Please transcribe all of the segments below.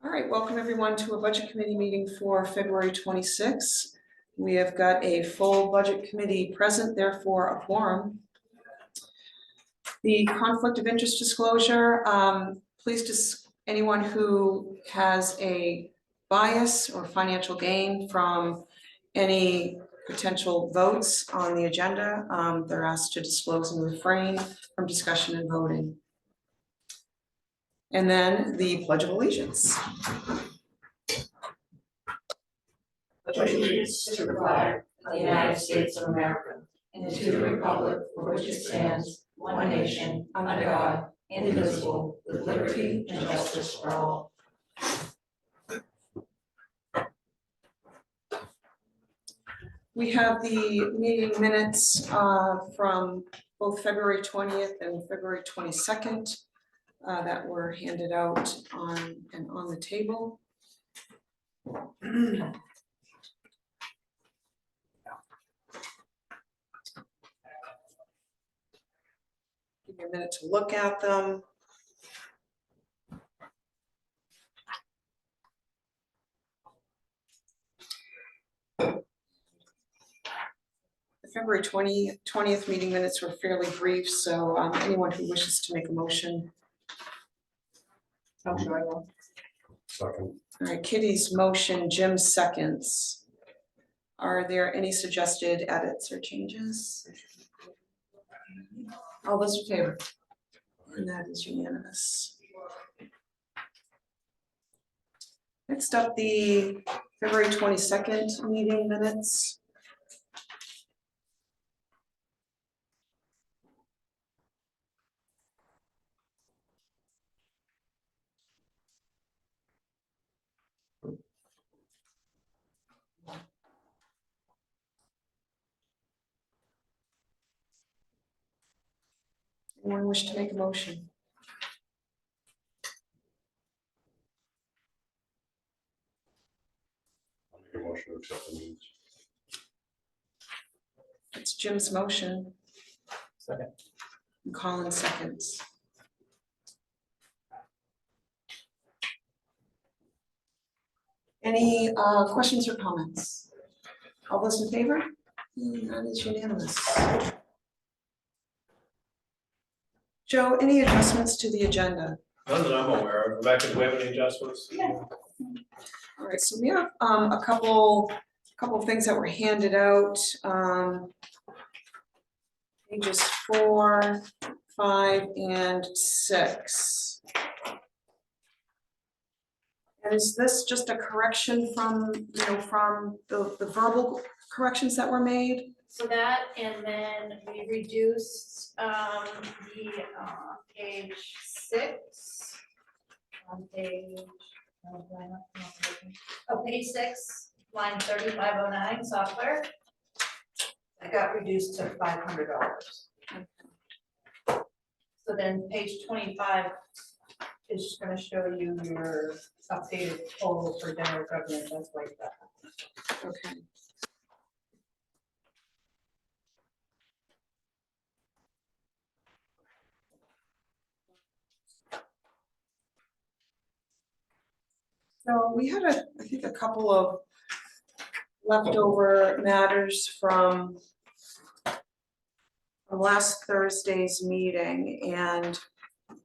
All right, welcome everyone to a budget committee meeting for February 26th. We have got a full budget committee present, therefore a quorum. The conflict of interest disclosure, anyone who has a bias or financial gain from any potential votes on the agenda, they're asked to disclose and refrain from discussion and voting. And then the Pledge of Allegiance. Allegiance to the flag of the United States of America and to the republic for which it stands, one nation, under God, indivisible, with liberty and justice for all. We have the meeting minutes from both February 20th and February 22nd that were handed out on the table. Give you a minute to look at them. The February 20th meeting minutes were fairly brief, so anyone who wishes to make a motion. Oh, sure I will. Second. All right, Kitty's motion, Jim seconds. Are there any suggested edits or changes? All those in favor? And that is unanimous. Next up, the February 22nd meeting minutes. Anyone wish to make a motion? I'll make a motion to accept the minutes. It's Jim's motion. Second. And Colin seconds. Any questions or comments? All those in favor? That is unanimous. Joe, any adjustments to the agenda? None that I'm aware of. Rebecca, do we have any adjustments? Yeah. All right, so we have a couple of things that were handed out. Pages 4, 5, and 6. And is this just a correction from, from the verbal corrections that were made? So that, and then we reduced the page 6 on page, page 6, line 3509, software. It got reduced to $500. So then page 25 is just gonna show you your updated total for general government, just like that. Okay. So we had I think a couple of leftover matters from last Thursday's meeting, and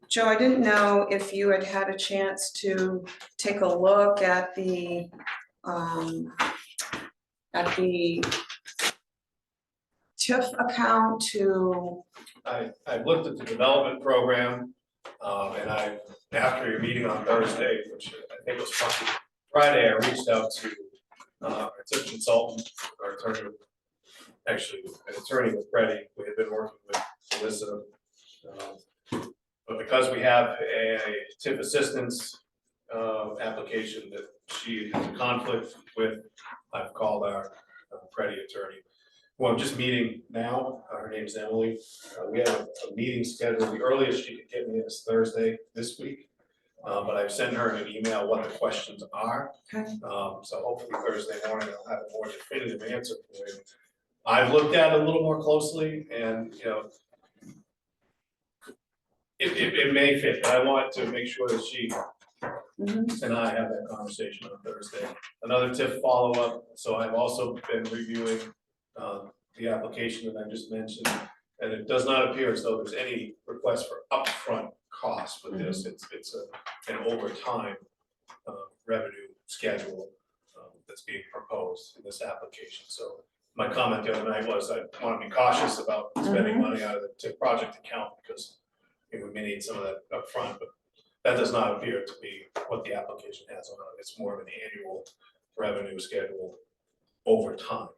Joe, I didn't know if you had had a chance to take a look at the TIF account to. I looked at the development program, and after your meeting on Thursday, which I think was Friday, I reached out to a consultant, our attorney, actually an attorney with Freddie. We had been working with Alyssa, but because we have a TIF assistance application that she has a conflict with, I've called our Freddie attorney. Well, I'm just meeting now. Her name's Emily. We have a meeting scheduled. The earliest she could get me is Thursday this week. But I've sent her an email what the questions are. Okay. So hopefully Thursday morning I'll have a more definitive answer for you. I've looked at it a little more closely, and it may fit, but I want to make sure that she Mhm. and I have that conversation on Thursday. Another TIF follow-up, so I've also been reviewing the application that I just mentioned. And it does not appear as though there's any request for upfront costs with this. It's an overtime revenue schedule that's being proposed in this application. So my comment the other night was I want to be cautious about spending money out of the TIF project account because we may need some of that upfront, but that does not appear to be what the application has on it. It's more of an annual revenue schedule over time.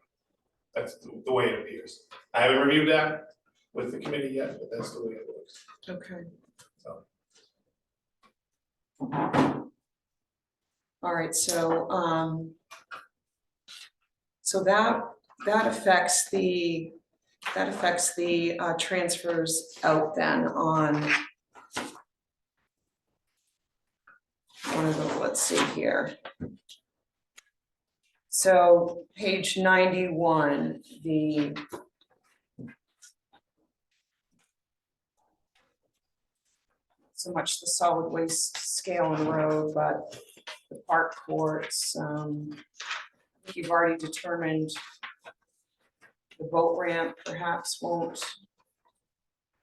That's the way it appears. I haven't reviewed that with the committee yet, but that's the way it looks. Okay. So. All right, so, so that affects the, transfers out then on one of the, let's see here. So page 91, so much the solid waste scale and road, but the park courts, I think you've already determined the boat ramp perhaps won't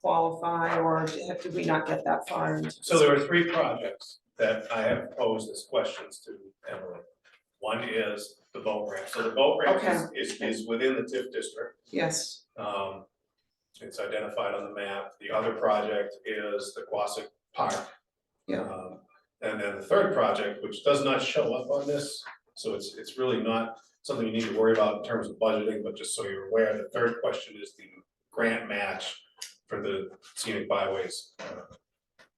qualify, or did we not get that far into? So there are 3 projects that I have posed as questions to Emily. One is the boat ramp. So the boat ramp is within the TIF district. Yes, It's identified on the map. The other project is the Quasic Park. Yeah. And then the third project, which does not show up on this, so it's really not something you need to worry about in terms of budgeting, but just so you're aware, the third question is the grant match for the scenic byways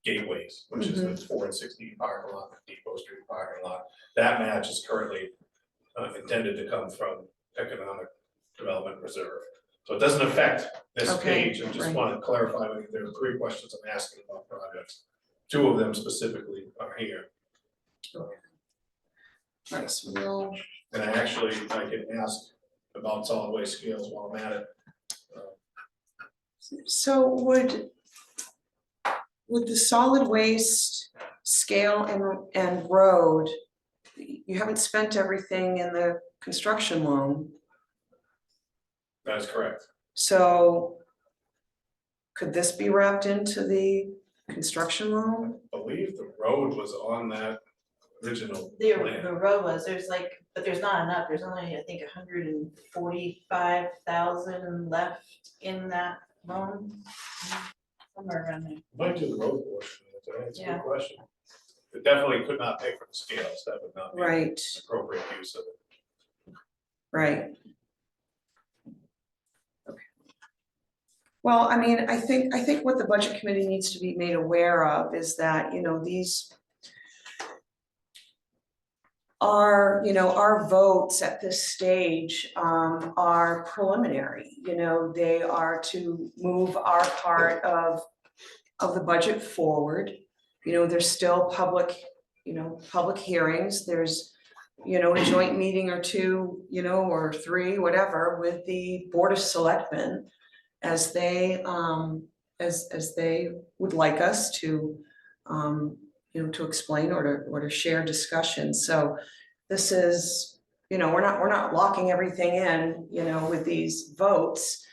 gateways, which is the 4 and 16 parking lot, the Depot Street parking lot. That match is currently intended to come from Economic Development Reserve. So it doesn't affect this Okay, page. I just right. want to clarify with you, there are 3 questions I'm asking about projects. 2 of them specifically are here. all right, so we'll, And I can ask about solid waste scales while I'm at it. so would the solid waste scale and road, you haven't spent everything in the construction loan, That is correct. so could this be wrapped into the construction loan? I believe the road was on that original The plan. road was, but there's not enough, there's only, I think, 145,000 left in that loan. Somewhere around there. Might do the road portion, that's a Yeah. good question. It definitely could not pay for the scales, that would not be Right, appropriate use of it. right. Okay. Well, I mean, I think what the budget committee needs to be made aware of is that, these our votes at this stage are preliminary, they are to move our part of the budget forward. There's still public hearings, there's, a joint meeting or 2, or 3, whatever, with the Board of Selectmen as they as they would like us to to explain or to share discussions. So this is, we're not locking everything in, with these votes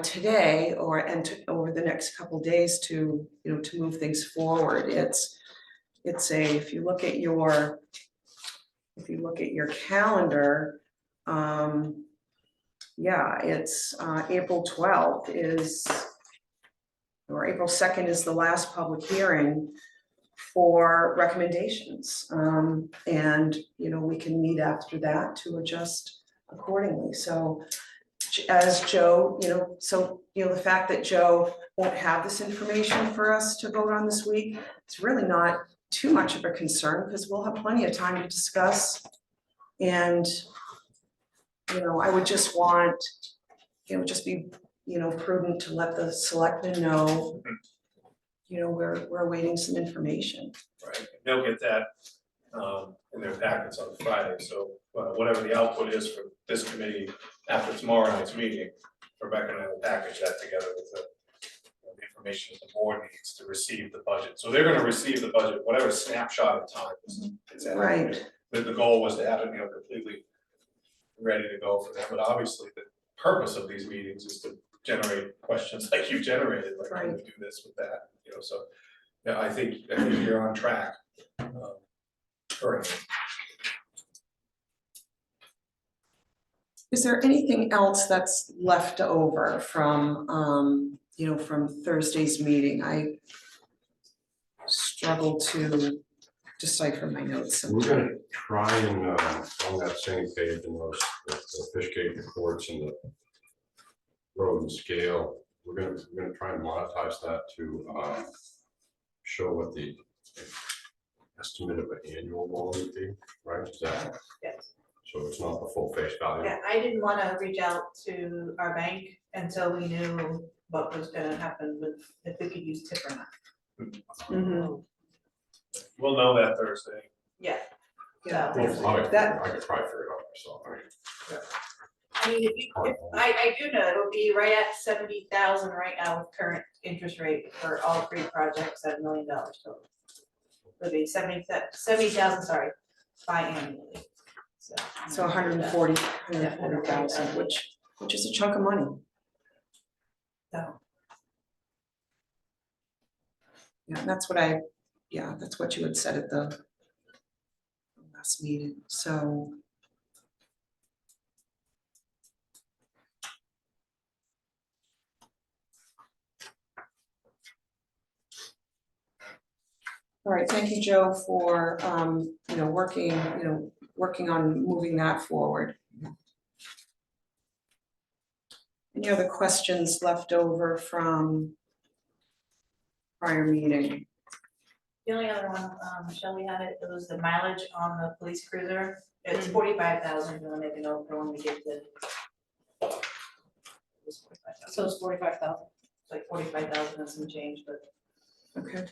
today or over the next couple of days to to move things forward. It's if you look at your calendar, yeah, it's April 12th or April 2nd is the last public hearing for recommendations. And, we can meet after that to adjust accordingly. So as Joe, the fact that Joe won't have this information for us to vote on this week, it's really not too much of a concern because we'll have plenty of time to discuss. And, I would just want, just be, prudent to let the selectmen know, we're awaiting some information. Right, they'll get that in their packets on Friday, so whatever the output is for this committee after tomorrow night's meeting, Rebecca and I will package that together with the information that the board needs to receive the budget. So they're gonna receive the budget, whatever snapshot of time is at. Right. The goal was to have it, completely ready to go for them, but obviously the purpose of these meetings is to generate questions like you've generated, like how do we do this with that, so. Yeah, I think you're on track. Correct. Is there anything else that's left over from, from Thursday's meeting? I struggle to decipher my notes We're sometimes. gonna try and, on that same page in those, the fish gate reports and the road and scale, we're gonna try and monetize that to, show what the estimate of an annual loan would be, right? Is that, Yes. so it's not the full face value? Yeah, I didn't wanna reach out to our bank until we knew what was gonna happen with, if we could use tip or not. Mhm. We'll know that Thursday. Yeah. Yeah. So, Well, I That- could probably figure it out myself, right? I mean, I do know it'll be right at 70,000 right now with current interest rate for all three projects at $1 million total. It'll be 70,000, sorry, biannually. So 140,000, which is a chunk of money. So, Yeah, and that's what you had said at the last meeting, so. All right, thank you, Joe, for, working on moving that forward. Any other questions left over from prior meeting? the only other one, Michelle, we had it was the mileage on the police cruiser. It's 45,000, we'll make a note for when we get the. So it's 45,000. It's like 45,000 and some change, but. Okay.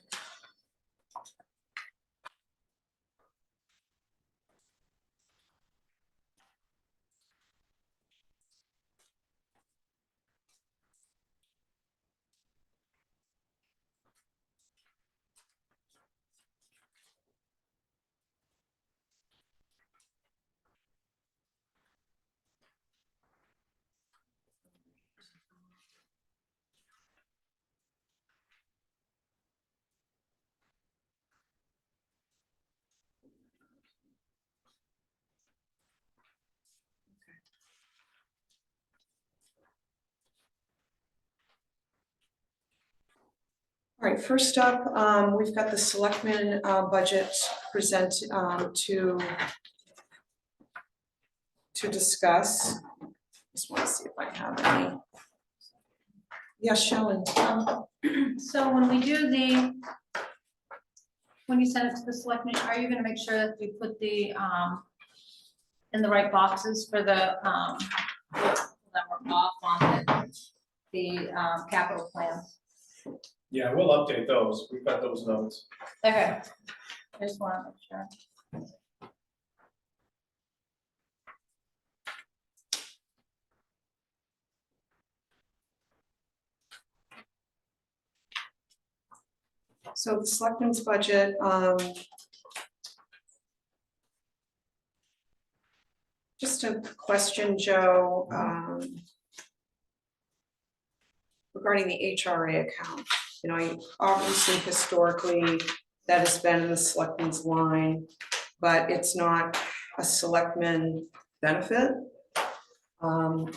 All right, first up, we've got the selectmen budget present to discuss. Just want to see if I have any. Yes, Shelley. So when we do when you send it to the selectmen, are you gonna make sure that you put the, in the right boxes for the, that we're off on the capital plan? Yeah, we'll update those. We've got those notes. Okay, I just wanna make sure. So the selectmen's budget, just a question, Joe, regarding the HRA account. Obviously historically, that has been in the selectmen's line, but it's not a selectman benefit. And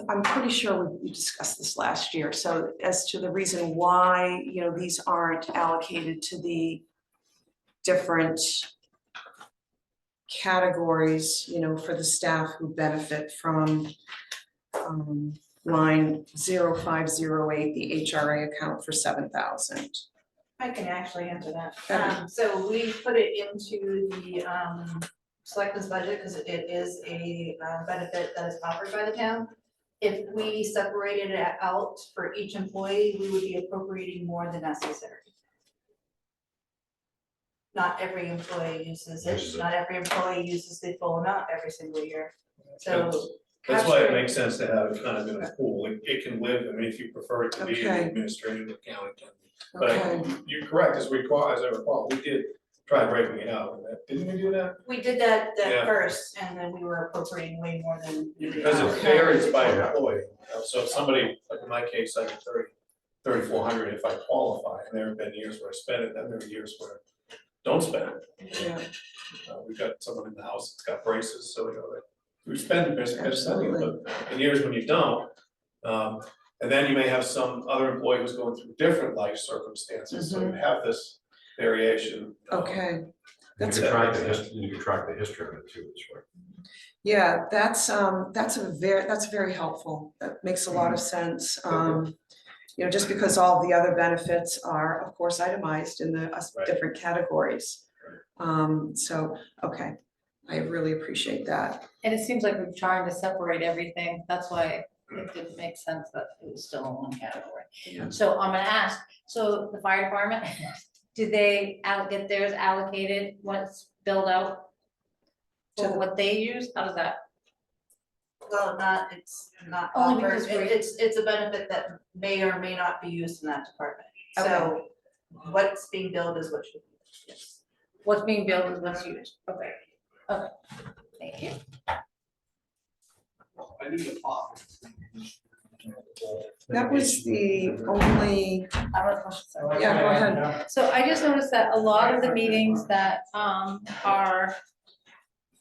I'm pretty sure we discussed this last year, so as to the reason why, these aren't allocated to the different categories, for the staff who benefit from line 0508, the HRA account for 7,000. I can actually answer that. Okay. So we put it into the selectmen's budget because it is a benefit that is offered by the town. If we separated it out for each employee, we would be appropriating more than necessary. Not every employee uses it, not every employee uses the full amount every single year. So That's why it capturing- makes sense to have it kind of in a pool. It can live, I mean, if you prefer it to be in Okay. the administrative account, it can. But Okay, you're correct, as I recall, we did try breaking it out, didn't we do that? We did that Yeah. first, and then we were appropriating way more than we did. Because it Okay. varies by Yeah. employee, so if somebody, like in my case, I get 3,400 if I qualify, and there have been years where I spend it, then there are years where I don't spend it. yeah, We've got someone in the house that's got braces, so we spend, there's spending, Absolutely. but in years when you don't. And then you may have some other employee who's going through different life circumstances, so you have this variation. okay. You That's, can track the history, you can track the history of it too, this way. yeah, that's very helpful. That makes a lot of sense. Just because all the other benefits are, of course, itemized in the Right. different categories. So, okay, I really appreciate that. And it seems like we're trying to separate everything, that's why it didn't make sense that it was still in one category. Yeah. So I'm gonna ask, so the fire department, do they get theirs allocated once billed out? To For the- what they use, how does that? Well, it's not Only offered, because we- it's a benefit that may or may not be used in that department. So what's being billed is what should be, yes. What's being billed is what's used, okay, thank you. I need to pop. That was the only, I have a question, sorry. yeah, go ahead. So I just noticed that a lot of the meetings that are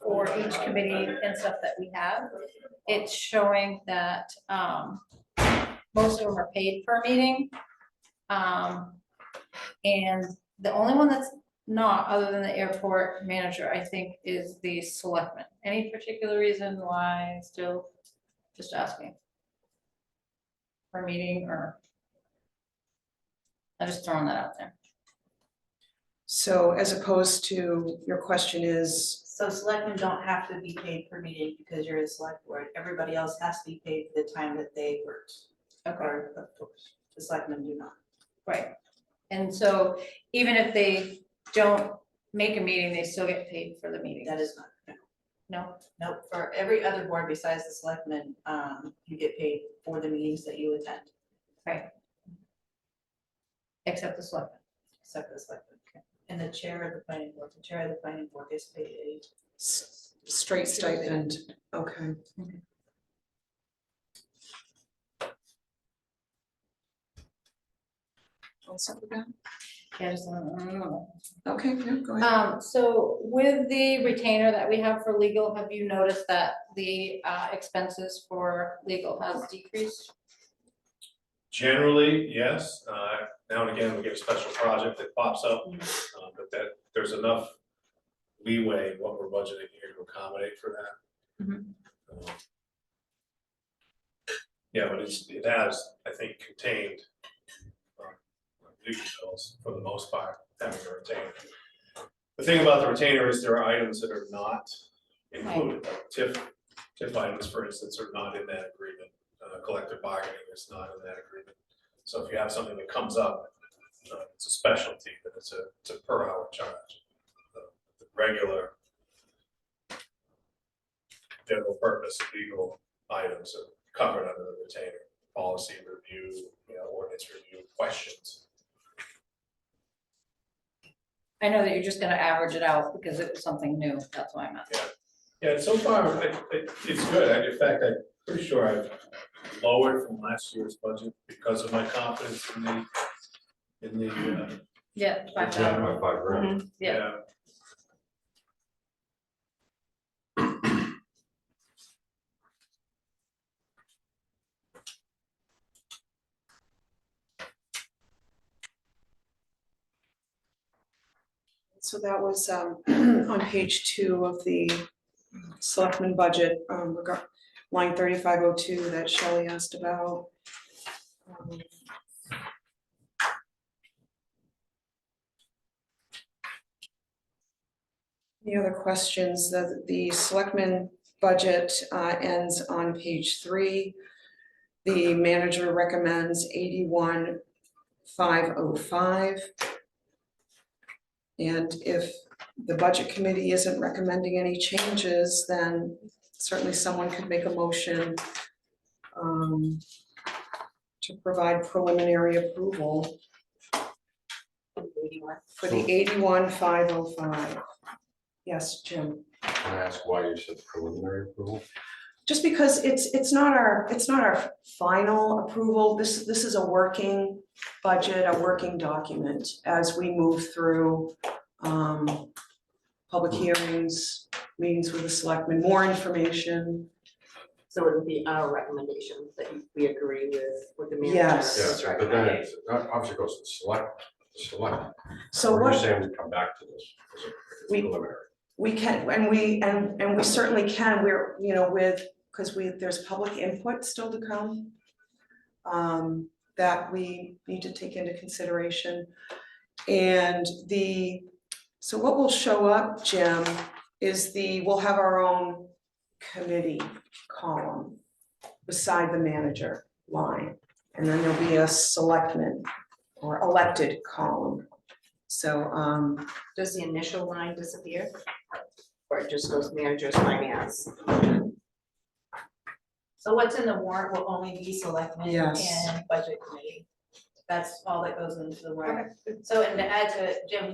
for each committee and stuff that we have, it's showing that most of them are paid per meeting. And the only one that's not, other than the airport manager, I think, is the selectman. Any particular reason why still, just asking? Per meeting or? I'm just throwing that out there. So as opposed to, your question is, So selectmen don't have to be paid per meeting because you're a select board, everybody else has to be paid for the time that they worked. Or the selectmen do not. Right, and so even if they don't make a meeting, they still get paid for the meeting? That is not, No, nope, for every other board besides the selectmen, you get paid for the meetings that you attend, except the selectmen. except the selectmen. And the chair of the planning board gets paid a straight stipend, okay. All set with that? Yeah, just, Okay, no, go ahead. so with the retainer that we have for legal, have you noticed that the expenses for legal has decreased? Generally, yes, now and again, we get a special project that pops up, but that, there's enough leeway in what we're budgeting here to accommodate for that. Mhm. Yeah, but it has, I think, contained legal bills for the most part, having a retainer. The thing about the retainer is there are items that are not included, like TIF items, for instance, are not in that agreement. Collective bargaining is not in that agreement. So if you have something that comes up, it's a specialty, then it's a per hour charge. The regular general purpose legal items are covered under the retainer, policy review, ordinance review, questions. I know that you're just gonna average it out because it was something new, that's why I'm asking. Yeah, so far, it's good. In fact, I'm pretty sure I've lowered from last year's budget because of my confidence in the, Yeah, Yeah, 5,000. my $5,000. Yeah. So that was on page 2 of the selectmen budget, line 3502 that Shelley asked about. Any other questions? The selectmen budget ends on page 3. The manager recommends 81,505. And if the budget committee isn't recommending any changes, then certainly someone could make a motion to provide preliminary approval for the 81,505. Yes, Jim. Can I ask why you said preliminary approval? Just because it's not our final approval. This is a working budget, a working document as we move through public hearings, meetings with the selectmen, more information. So it would be our recommendation that we agree with the manager. Yes. is Yeah, but then recommending. it obviously goes to the select. So Or are you what saying to come back to this as a We- preliminary? we can, and we certainly can, we're, because there's public input still to come. That we need to take into consideration. And so what will show up, Jim, is we'll have our own committee column beside the manager line. And then there'll be a selectman or elected column. So, Does the initial line disappear? Or it just goes managers finance? So what's in the warrant will only be selectmen Yes. and budget committee. That's all that goes into the warrant. So, and to add to it, Jim,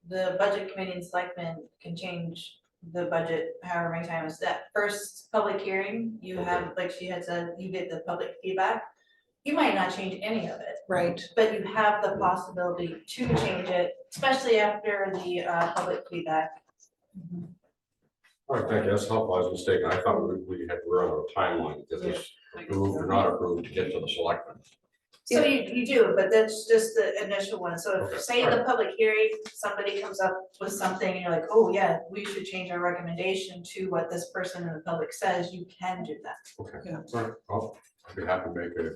the budget committee and selectmen can change the budget however many times. That first public hearing, you have, like she had said, you get the public feedback. You might not change any of it, right, but you have the possibility to change it, especially after the public feedback. All right, thank you, that's helpful, I was mistaken, I thought we were on a timeline, that this approved or not approved to get to the selectmen. So you do, but that's just the initial one. So Okay, if, say in the public hearing, somebody comes up with something and you're like, oh yeah, we should change our recommendation to what this person in the public says, you can do that. Okay, Yeah. all right, well, I'd be happy to make a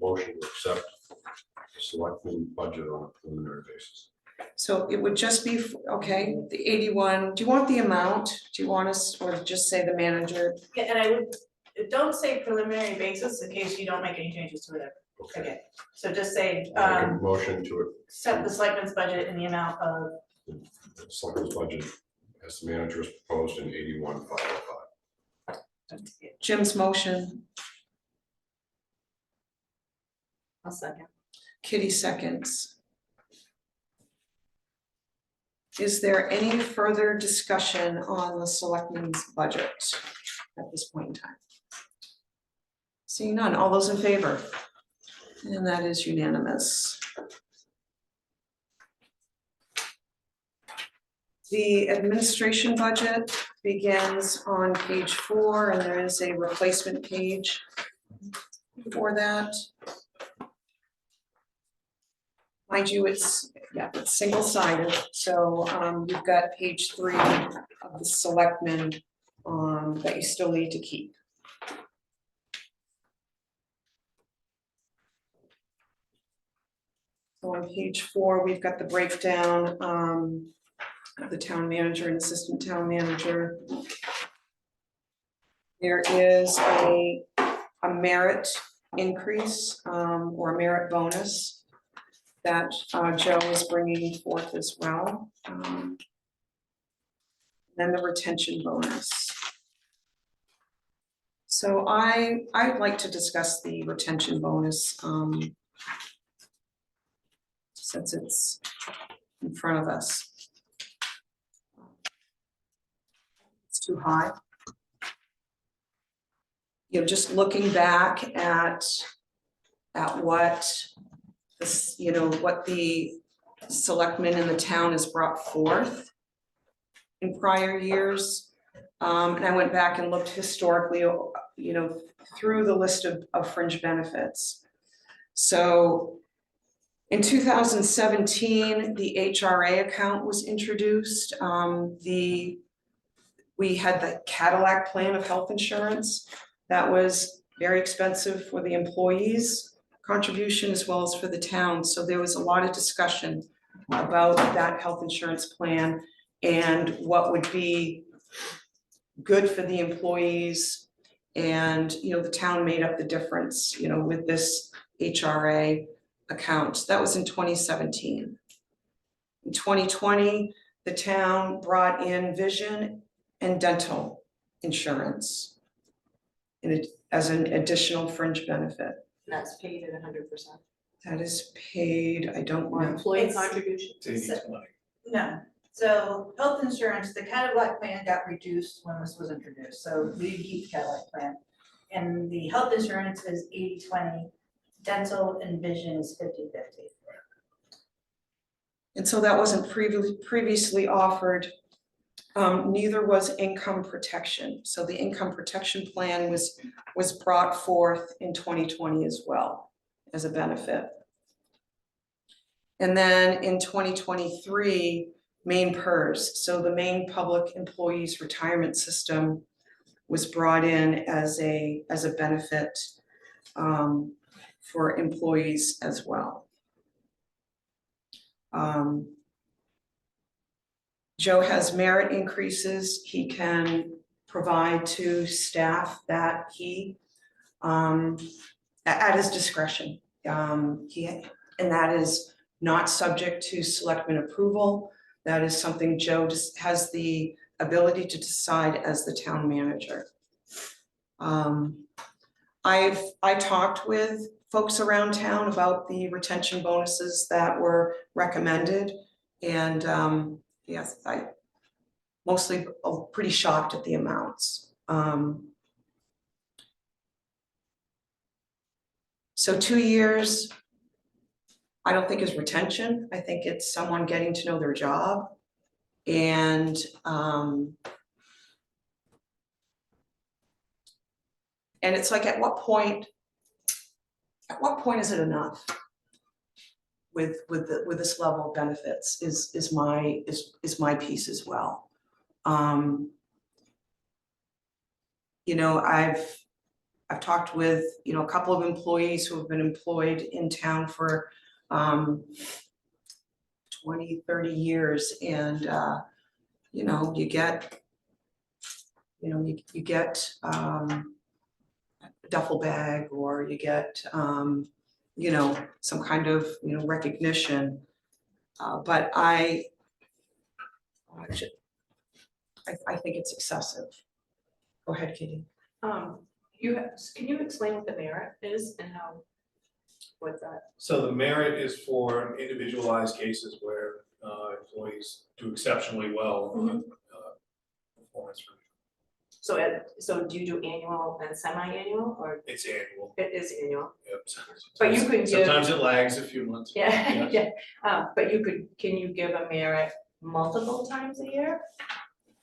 motion to accept the selectmen budget on a preliminary basis. so it would just be, okay, the 81, do you want the amount? Do you want us, or just say the manager? Yeah, and I would, don't say preliminary basis in case you don't make any changes to it. Okay. Okay, so just say, Make a motion to accept the selectmen's budget in the amount of, the selectmen's budget as the manager has proposed in 81,505. Jim's motion, I'll second. Kitty seconds. Is there any further discussion on the selectmen's budget at this point in time? Seeing none, all those in favor? And that is unanimous. The administration budget begins on page 4, and there is a replacement page for that. Mind you, it's single-sided, so you've got page 3 of the selectmen that you still need to keep. So on page 4, we've got the breakdown of the town manager and assistant town manager. There is a merit increase or a merit bonus that Joe is bringing forth as well. Then the retention bonus. So I'd like to discuss the retention bonus since it's in front of us. It's too high. Just looking back at what this, what the selectmen in the town has brought forth in prior years. And I went back and looked historically, through the list of fringe benefits. So in 2017, the HRA account was introduced. We had the Cadillac plan of health insurance. That was very expensive for the employees' contribution as well as for the town. So there was a lot of discussion about that health insurance plan and what would be good for the employees. And, the town made up the difference, with this HRA account. That was in 2017. In 2020, the town brought in vision and dental insurance as an additional fringe benefit. That's paid at 100%. That is paid, I don't Or know. employee It's- contribution. It's 80/20. No, so health insurance, the Cadillac plan got reduced when this was introduced, so we keep the Cadillac plan. And the health insurance is 80/20, dental and vision is 50/50. And so that wasn't previously offered. Neither was income protection. So the income protection plan was brought forth in 2020 as well as a benefit. And then in 2023, Maine PERS, so the Maine Public Employees Retirement System was brought in as a benefit for employees as well. Joe has merit increases he can provide to staff that he, at his discretion. And that is not subject to selectmen approval. That is something Joe just has the ability to decide as the town manager. I talked with folks around town about the retention bonuses that were recommended. And yes, I mostly pretty shocked at the amounts. So 2 years, I don't think is retention. I think it's someone getting to know their job. And it's like, at what point is it enough? With this level of benefits is my piece as well. You know, I've talked with, you know, a couple of employees who have been employed in town for 20, 30 years, and you know, you get a duffel bag, or you get you know, some kind of, you know, recognition. But I think it's excessive. Go ahead, Katie. Can you explain what the merit is and how, what's that? So the merit is for individualized cases where employees do exceptionally well on performance review. So do you do annual and semi-annual, or It's annual. it is annual? Yep. But you could give- Sometimes it lags a few months. Yeah, Yes. yeah, but can you give a merit multiple times a year?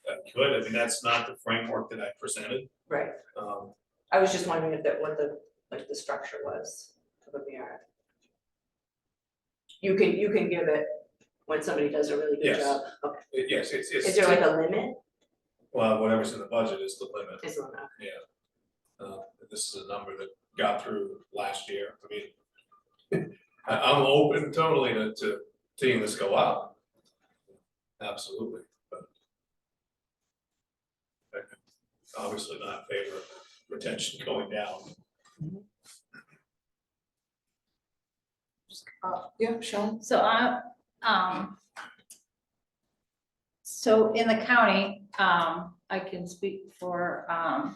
That could, I mean, that's not the framework that I presented. Right, Um, I was just wondering what the structure was of a merit. You can give it when somebody does a really good Yes. job, okay. Yes, it's. Is there like a limit? Well, whatever's in the budget is the limit. Is there not? This is a number that got through last year. I mean, I'm open totally to seeing this go up. Absolutely, but obviously not in favor of retention going down. Yeah, Sean. So so in the county, I can speak for,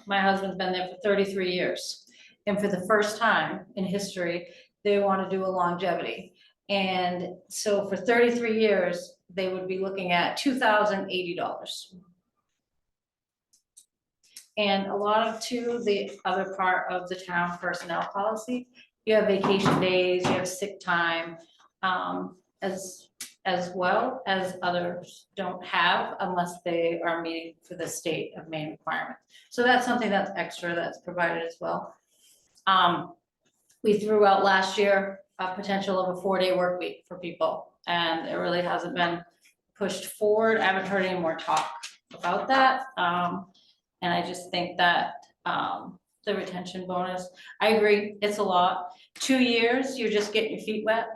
my husband's been there for 33 years. And for the first time in history, they want to do a longevity. And so for 33 years, they would be looking at $2,080. And a lot of the other part of the town personnel policy, you have vacation days, you have sick time, as well as others don't have unless they are meeting for the state of Maine requirement. So that's something that's extra that's provided as well. We threw out last year a potential of a 4-day work week for people, and it really hasn't been pushed forward. I haven't heard any more talk about that. And I just think that the retention bonus, I agree, it's a lot. 2 years, you're just getting your feet wet.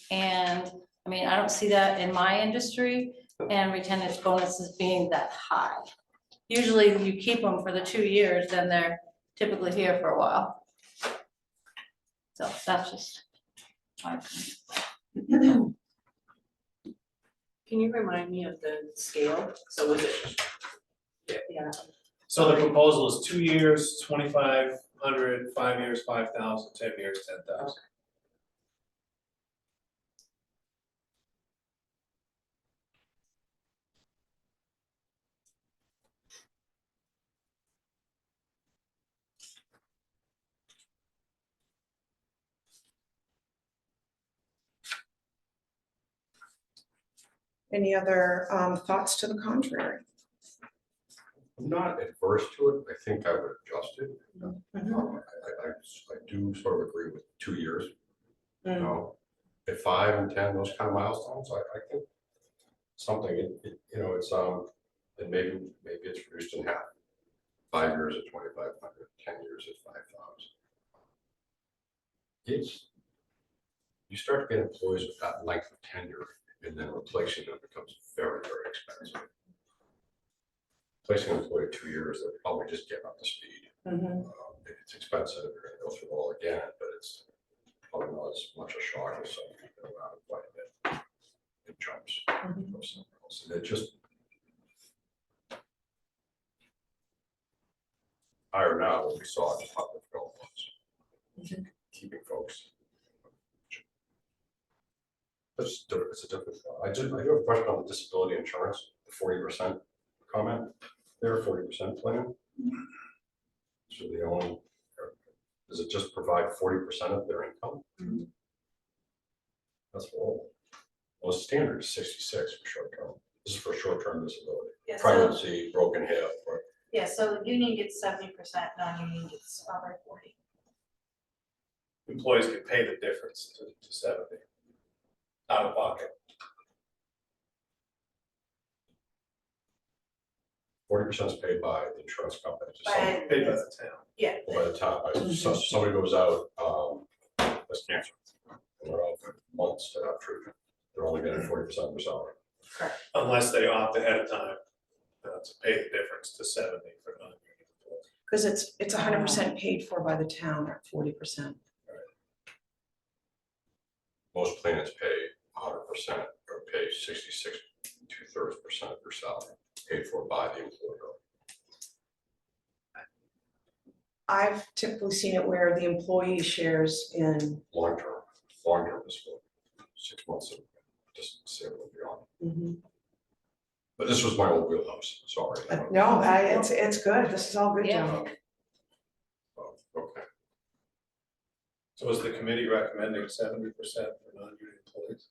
And I mean, I don't see that in my industry, and retention bonuses being that high. Usually you keep them for the 2 years, then they're typically here for a while. So that's just my opinion. Can Can you remind me of the scale? So was it? Yeah. So the proposal is 2 years, 2,500, 5 years, 5,000, 10 years, 10,000. Any other thoughts to the contrary? I'm not adverse to it. I think I would adjust it. I do sort of agree with 2 years. You Mm. know, at 5 and 10, those kind of milestones, I think something, you know, it's, and maybe it's reduced in half. 5 years at 2,500, 10 years at 5,000. You start to get employees with that length of tenure, and then replacing them becomes very, very expensive. Replacing an employee 2 years, they'll probably just get up to speed. Mhm. It's expensive, you're gonna go through it all again, but it's probably not as much a shock as something that's been around quite a bit. It jumps. Mhm. Or something else. And it just. Higher now, what we saw just how difficult it was. Keeping folks. It's a different, I do have a question on the disability insurance, the 40% comment. They're a 40% plan. So the only, does it just provide 40% of their income? Mhm. That's all. Well, standard is 66 for short term. This is for short-term disability. Yeah, so, Pregnancy, broken hip, or yeah, so union gets 70%, non-union gets over 40. Employees can pay the difference to 70 out of pocket. 40% is paid by the insurance company. So By- Paid by the town. Yeah, by the time, so somebody goes out, with cancer, and they're out for months to have treatment, they're only getting 40% of their salary. Unless they opt ahead of time to pay the difference to 70 for non-union employees. Because it's 100% paid for by the town at 40%. Most plans pay 100% or pay 66, 2/3% of their salary, paid for by the employer. I've typically seen it where the employee shares in. Long-term disability, 6 months of just disability beyond. Mhm. But this was my old wheelhouse, sorry. No, it's good. This is all good, Yeah. Joe. Oh, okay. So is the committee recommending 70% for non-union employees?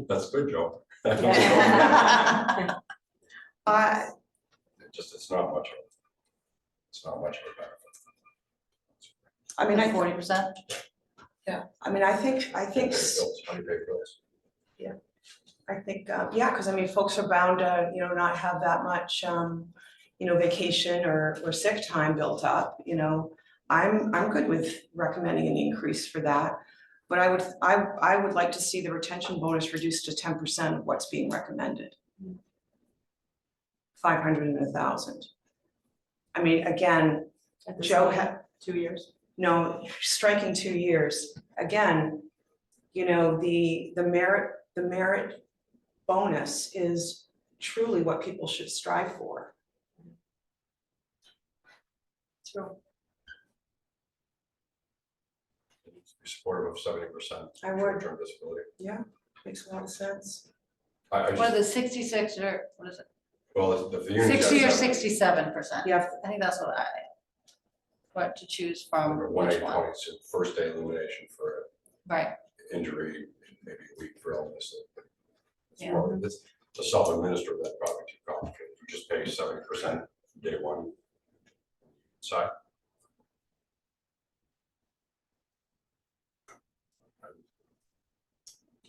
That's good, Joe. It's not much of, it's not much of a benefit. I mean, 40%? I mean, I think, How do you pay bills? yeah, because I mean, folks are bound to, not have that much, vacation or sick time built up, I'm good with recommending an increase for that. But I would like to see the retention bonus reduced to 10% of what's being recommended. 500 and 1,000. I mean, again, Joe had. 2 years. No, striking 2 years. Again, the merit bonus is truly what people should strive for. True. Be supportive of 70% I would. short-term disability. Yeah, makes a lot of sense. I What just, is it, 66 or what is it? well, the union. 60 or 67%? Yeah. I think that's what to choose from Number which 1/8, one, first day elimination for right, injury, maybe a week for illness. Yeah. To self-administer, that's probably too complicated. You just pay 70% day one. Side.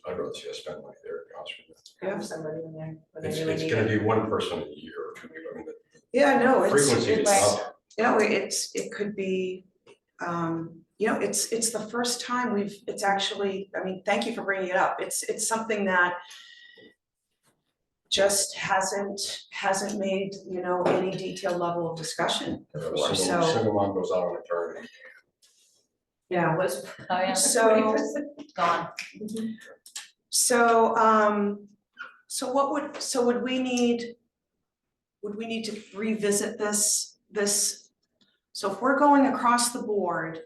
I'd rather see us spend money there, to be honest with you. Have somebody in there when they It's really need gonna it. be one person a year or two. I mean, the Yeah, no, frequency is up. it could be, it's the first time it's actually, I mean, thank you for bringing it up. It's something that just hasn't made, any detailed level of discussion before, so. Single mom goes out on maternity. Yeah. Was. Oh, yeah. So- Gone. So, would we need to revisit this? So if we're going across the board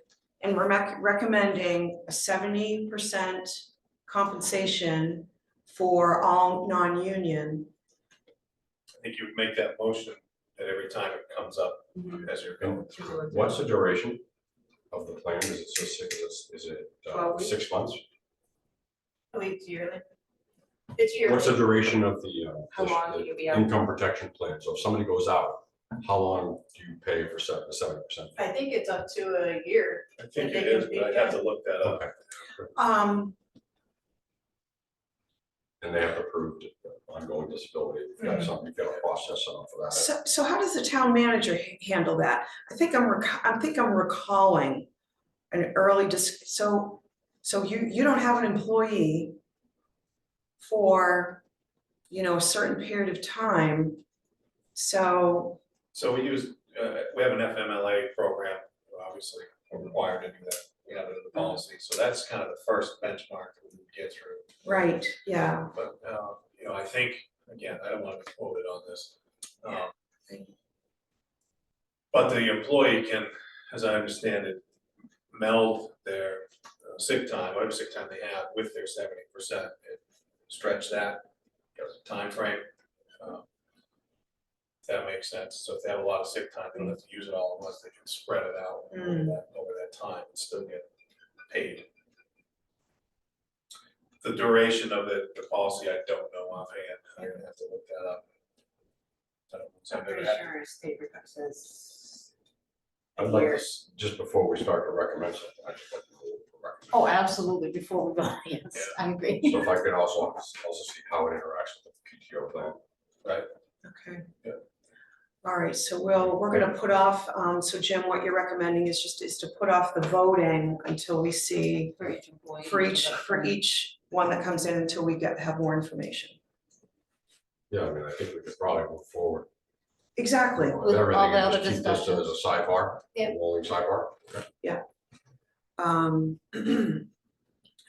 and we're recommending a 70% compensation for all non-union, I think you would make that motion at every time it comes up as you're going through. What's the duration of the plan? Is it just is it 12 weeks? 6 months? It's yearly. It's yearly. What's the duration of the How long will you be out? income protection plan? So if somebody goes out, how long do you pay for the 70%? I think it's up to a year. I think They it can is, be- but I'd have to look that up. Okay. And they have approved ongoing disability. You've got something, you've got a process set up for that. so how does the town manager handle that? I think I'm recalling an early so you don't have an employee for, a certain period of time, so, So we use, we have an FMLA program, obviously, we're required to do that, we have it in the policy, so that's kind of the first benchmark that we would get through. right, yeah. But, I think, again, I don't want to be quoted on this. But the employee can, as I understand it, meld their sick time, whatever sick time they have, with their 70% and stretch that, timeframe. If that makes sense, so if they have a lot of sick time, they don't have to use it all at once, they can spread it out over that time and still get paid. The duration of the policy, I don't know offhand, I'm gonna have to look that up. I don't know. I'm pretty sure state record says. I'd like to, just before we start to recommend something, I'd just like to go over the Oh, recommendation. absolutely, before we go, yes, I agree. So if I could also see how it interacts with the PTO plan. Okay. Yeah. All right, so we're gonna put off, so Jim, what you're recommending is to put off the voting until we see, For each employee. for each one that comes in until we have more information. Yeah, I mean, I think we could probably move forward. Exactly, With With all everything the and other just keep this as a discussions. sidebar, a Yeah. rolling sidebar.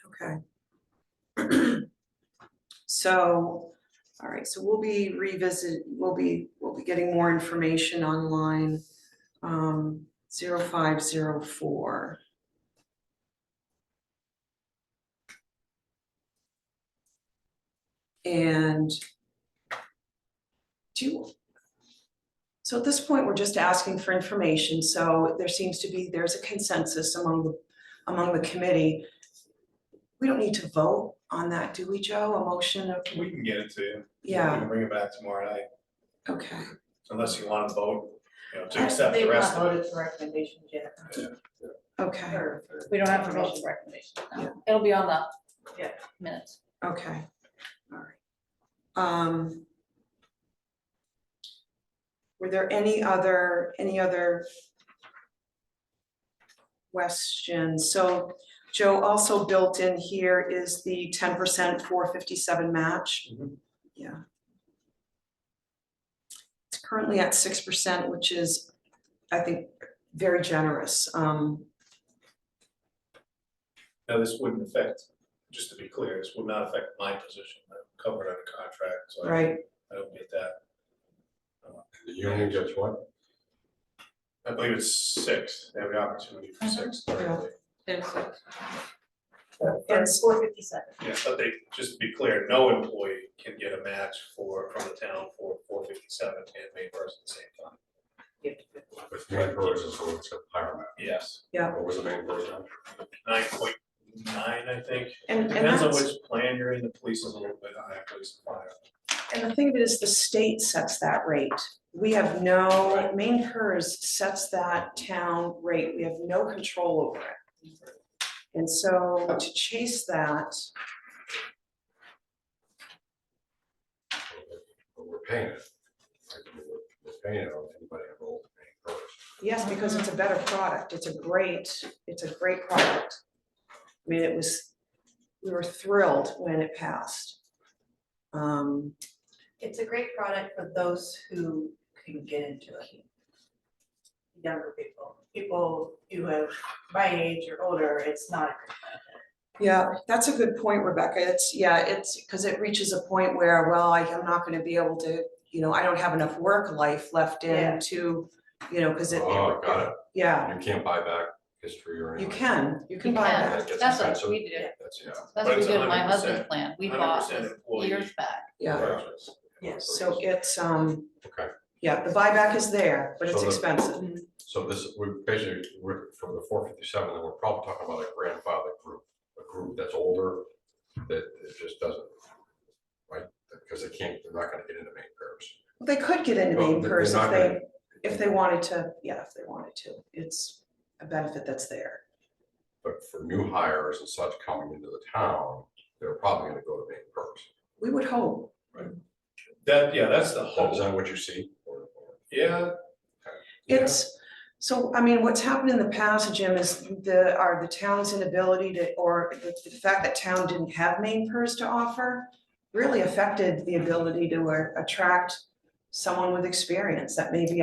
Okay. So, all right, so we'll be getting more information on line 0504. And so at this point, we're just asking for information, so there's a consensus among the committee. We don't need to vote on that, do we, Joe? A motion of, We can get it to you. We yeah, can bring it back tomorrow night, okay, unless you want to vote, to accept the rest of it. They voted for recommendations yet. okay, Or for We don't have to vote for recommendation, Yeah. no, it'll be on the Yeah. minutes. okay, all right. Were there any other questions? So Joe, also built in here is the 10% 457 match. Mhm. Yeah. It's currently at 6%, which is, I think, very generous. Now, this wouldn't affect, just to be clear, this would not affect my position, I'm covered under contract, so Right, I don't get that. The union gets what? I believe it's 6, they have the opportunity for 6 directly. It's 457. Yeah, but they, just to be clear, no employee can get a match from the town for 457 and main person at the same time. With main person, so it's a higher amount. Yes, What was the main person? 9.9, I think. and Depends on that's, which plan you're in, the police is a little bit higher, police and fire. and the thing of it is, the state sets that rate. We have no, Maine PERS sets that town rate, we have no control over it. And so to chase that, But we're paying it. Right? We're paying it on anybody enrolled in main PERS. yes, because it's a better product, it's a great product. I mean, we were thrilled when it passed. It's a great product for those who can get into it. younger people. People who have my age or older, it's not a great benefit. Yeah, that's a good point, Rebecca. It's because it reaches a point where, well, I'm not gonna be able to, I don't have enough work life left Yeah. in to, because Oh, got it. yeah, You can't buy back history or you anything. you You can buy can. that. That gets That's expensive. what we did. That's, yeah. That's But what we it's did with my 100%, husband's plan. We bought 100% this employee. years back. Yeah, Purchase. Yes. so it's, Okay, yeah, the buyback is there, but it's So the- expensive. so this, we're for the 457, and we're probably talking about a grandfather group, a group that's older, that it just doesn't, right? Because they're not gonna get into main pairs. They could get into Well, main they're purse not if they wanted to, if they wanted to. It's a benefit that's there. But for new hires and such coming into the town, they're probably gonna go to main purse. We would hope. That's the Is hope. that what you see? Yeah, It's, so, I mean, what's happened in the past, Jim, is the town's inability to, or the fact that town didn't have main purse to offer really affected the ability to attract someone with experience that may be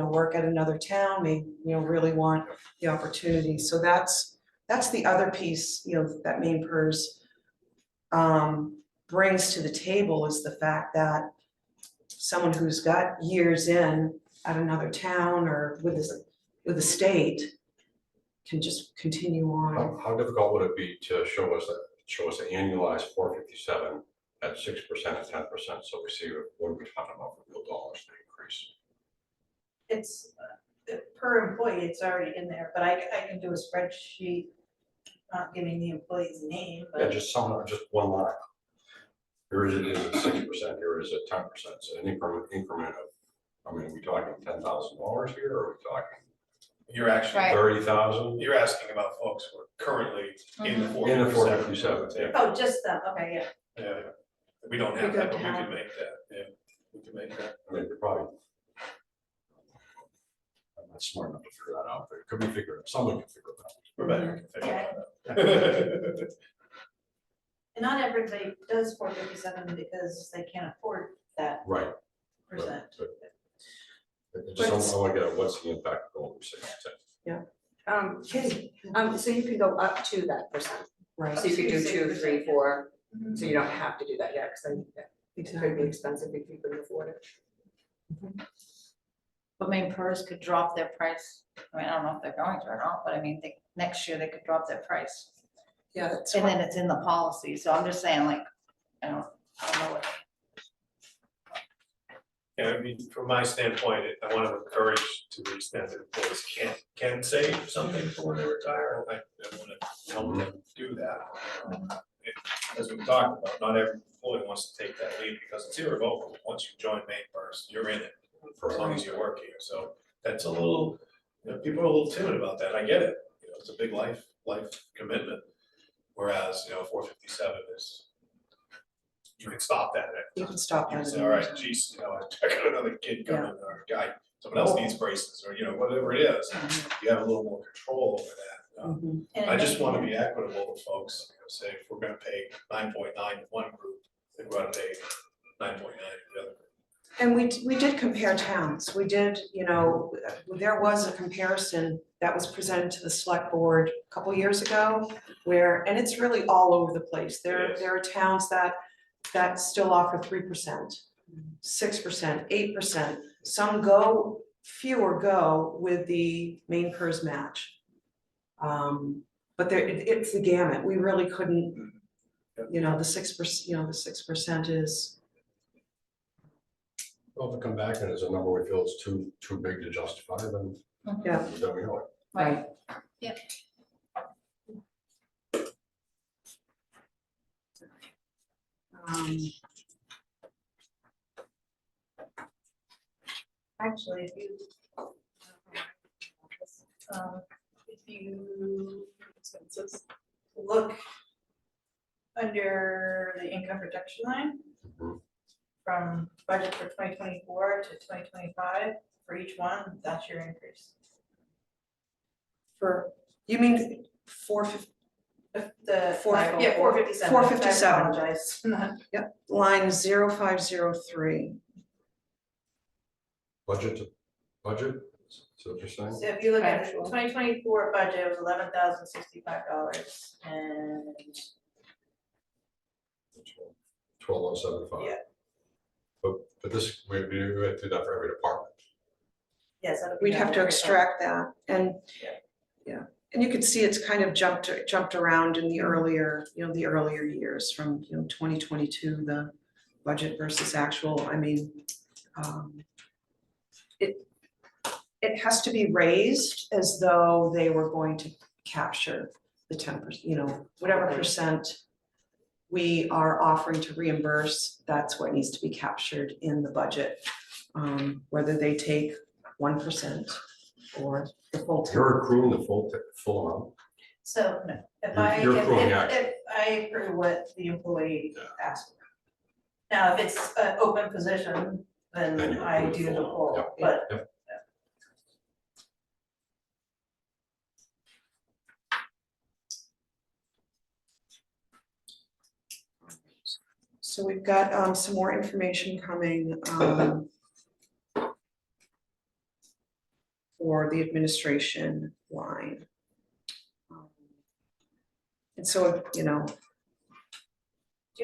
work at another town, may, really want the opportunity. So that's the other piece, that main purse brings to the table, is the fact that someone who's got years in at another town or with the state can just continue on. How difficult would it be to show us an annualized 457 at 6% and 10%, so we see what we're talking about for real dollars to increase? It's, per employee, it's already in there, but I can do a spreadsheet, not giving the employee's name, Yeah, but just one line. Here it is at 6%, here it is at 10%, so an increment of, are we talking $10,000 here, or are we talking you're actually, Right. 30,000? you're asking about folks who are currently in the In the 457. 457, yeah. oh, just them, okay, yeah. Yeah, we don't have We that, don't but we have- can make that, yeah, we can make that. I mean, we're probably. I'm not smart enough to figure that out, but it could be figured, someone can figure it out. Rebecca can figure it out. And not everybody does 457 because they can't afford that Right. percent. But I just don't want to get, what's the impact of going from 6 to 10? Kitty, so you can go up to that percent, Right, so you could do 2, 3, 4, Mhm. so you don't have to do that yet, because then it could be exactly. expensive if you couldn't afford it. But main purse could drop their price. I mean, I don't know if they're going to or not, but I mean, next year they could drop their price. Yeah, that's And right. then it's in the policy, so I'm just saying, like, I don't know what. Yeah, I mean, from my standpoint, I want to encourage to the extent that employees can save something for when they retire, I want to help them do that. As we talked about, not every employee wants to take that leave because it's irrevocable. Once you join main first, you're in it for as long as you work here. So that's a little, people are a little timid about that. I get it. It's a big life commitment. Whereas, 457 is, you can stop that. You can stop You that. can at say, any all right, time. geez, I got another kid coming, or a guy, someone else needs braces, or, whatever it is. You have a little more control over that. Mhm. And I it just want to makes- be equitable to folks, say, if we're gonna pay 9.9 to one group, then we're gonna pay 9.9 to the other group. And we did compare towns. We did, there was a comparison that was presented to the select board a couple years ago and it's really all over the place. It is. There are towns that still offer 3%, 6%, 8%. Fewer go with the main PERS match. But it's the gamut. We really couldn't, the 6%, the 6% is. Well, if it come back and it's a number we feel is too big to justify, then Yeah. then we know it. Right. Actually, if you look under the income protection line, Mhm. from budget for 2024 to 2025, for each one, that's your increase. You mean 450, The, Four- yeah, 457. 457. I apologize. line 0503. Budget, So what you're saying? So if you look at the Actual. 2024 budget, it was $11,065 and 12,075. Yeah. But this, we have to do that for every department. yes, that'll be We'd done have to every extract that and, Yeah. yeah, and you can see it's kind of jumped around in the earlier, the earlier years from, 2022, the budget versus actual, I mean, it has to be raised as though they were going to capture the 10%, whatever percent we are offering to reimburse, that's what needs to be captured in the budget. Whether they take 1% or the full 10%. You're accruing the full amount? So no, if You're- I, you're accruing if I approve what the employee asked for. Now, if it's an open position, Then then you I approve do the full, full, yep, but yep. So we've got some more information coming for the administration line. And so, do you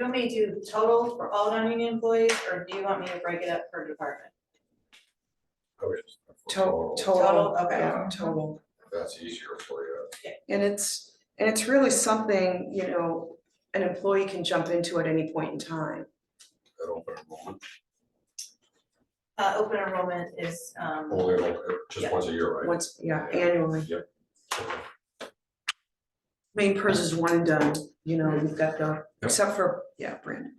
want me to do total for all non-union employees, or do you want me to break it up per department? Probably just total, Total, okay. yeah, total. That's easier for you. And it's really something, an employee can jump into at any point in time. That open enrollment, Open enrollment is, only just Yeah. once a year, right? Once, annually. Yep. Okay. Main PERS is one and done, we've got the, Yep. except for, Brandon.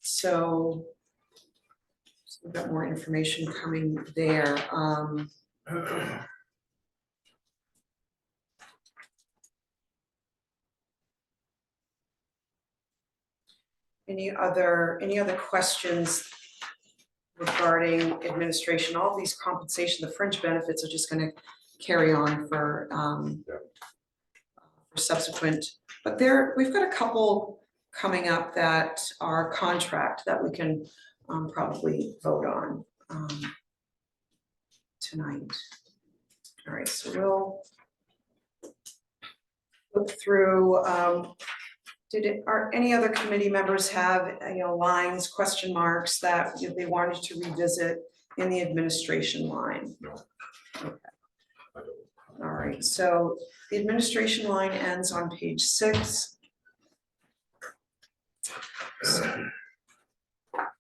So we've got more information coming there. Any other questions regarding administration? All of these compensation, the fringe benefits are just gonna carry on for subsequent, but we've got a couple coming up that are contract that we can probably vote on tonight. All right, so we'll look through, are any other committee members have, lines, question marks that they wanted to revisit in the administration line? No. Okay. I don't. All right, so the administration line ends on page 6.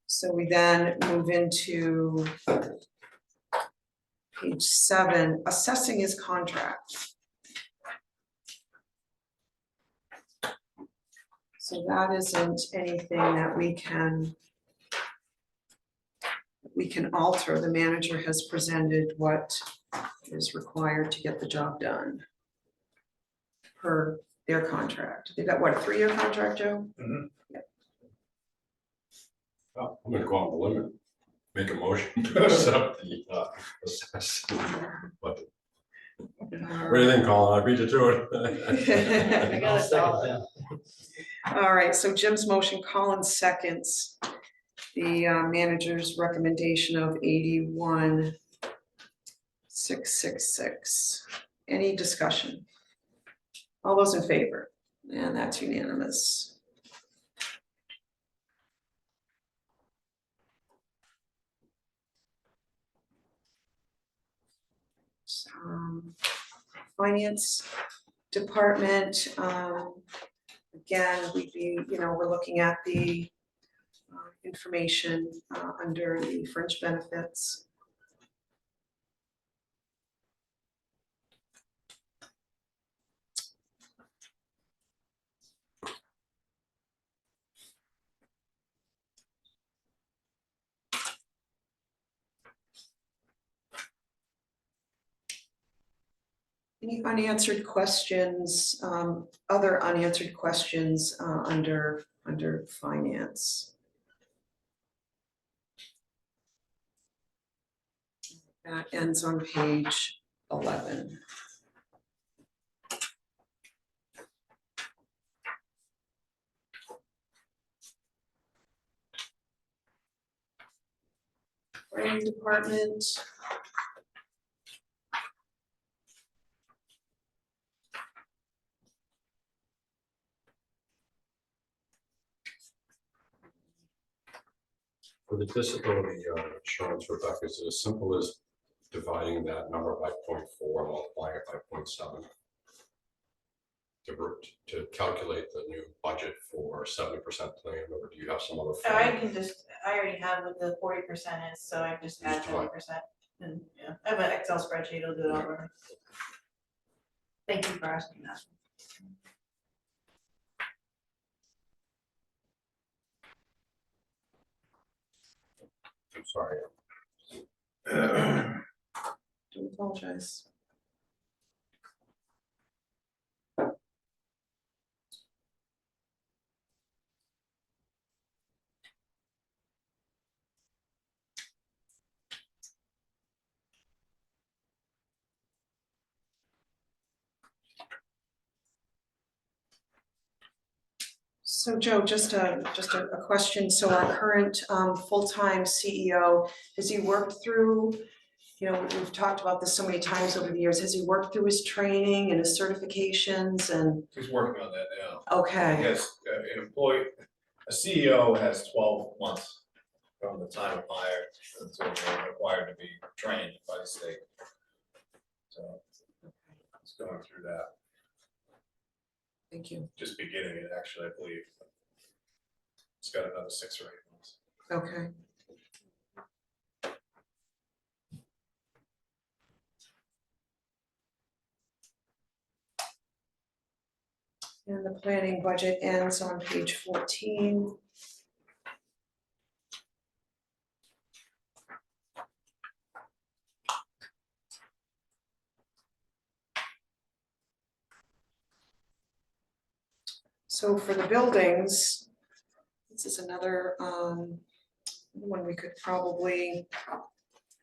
So we then move into page 7, assessing his contract. So that isn't anything that we can alter. The manager has presented what is required to get the job done per their contract. They've got what, a 3-year contract, Joe? Oh, I'm gonna go out on a limb and make a motion to accept the assess. What do you think, Colin? I beat you to I it. got a solid. All right, so Jim's motion, Collins seconds. The manager's recommendation of 81,666. Any discussion? All those in favor? And that's unanimous. Finance department, again, we're looking at the information under the fringe benefits. Any unanswered questions, other unanswered questions under finance? That ends on page 11. Planning department. For the disability insurance, Rebecca, is it as simple as dividing that number by 0.4, multiplying it by 0.7? To calculate the new budget for 70% plan, or do you have some other? I can just, I already have what the 40% is, so I just add Just divide. 20%. And, yeah, I have an Excel spreadsheet, it'll do it all for me. Thank you for asking that. I'm sorry. Don't apologize. So Joe, just a question. So our current full-time CEO, has he worked through, you know, we've talked about this so many times over the years, has he worked through his training and his certifications and, He's working on that now. okay, Yes, an employee, a CEO has 12 months from the time of hire until they're required to be trained by the state. So it's going through that, thank you. just beginning it, actually, I believe. It's got another 6 or 8 months. Okay. And the planning budget ends on page 14. So for the buildings, this is another one we could probably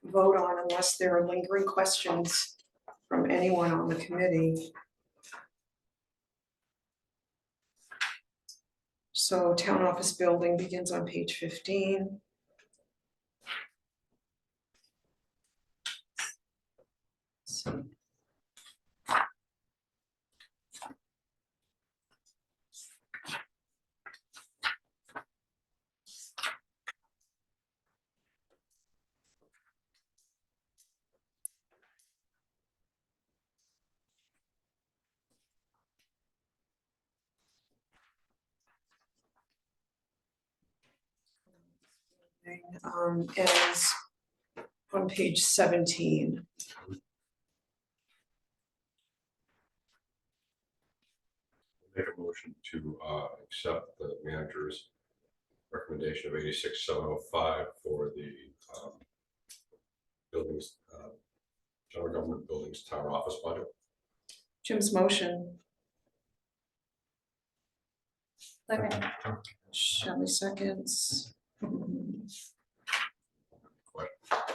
vote on unless there are lingering questions from anyone on the committee. So town office building begins on page 15. Let's see. Ends on page 17. Make a motion to accept the manager's recommendation of 86,705 for the buildings, general government buildings tower office budget. Jim's motion, Second. Shelley seconds.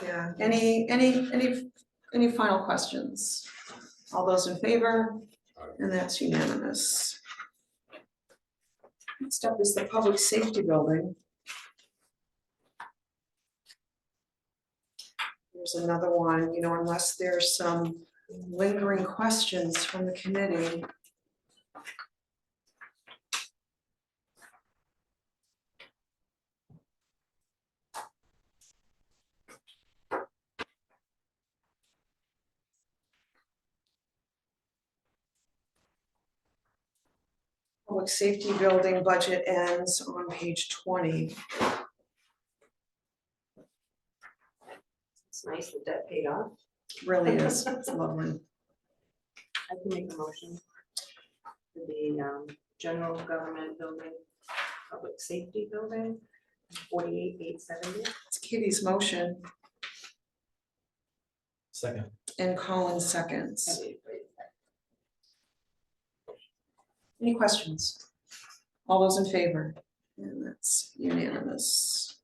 Yeah, any final questions? All those in favor? And that's unanimous. Next up is the public safety building. There's another one, you know, unless there's some lingering questions from the committee. Public safety building budget ends on page 20. It's nice that that paid off. Really is, it's lovely. I can make a motion for the general government building, public safety building, 48,870. It's Kitty's motion Second. and Colin seconds. Any questions? All those in favor? And that's unanimous.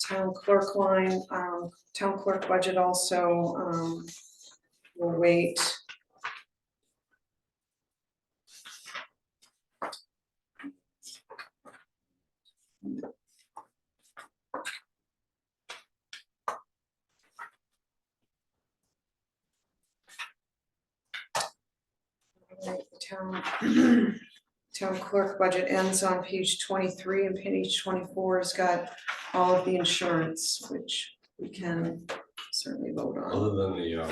Town clerk line, town clerk budget also, will wait. Right, the town clerk budget ends on page 23, and page 24 has got all of the insurance, which we can certainly vote on. Other than the,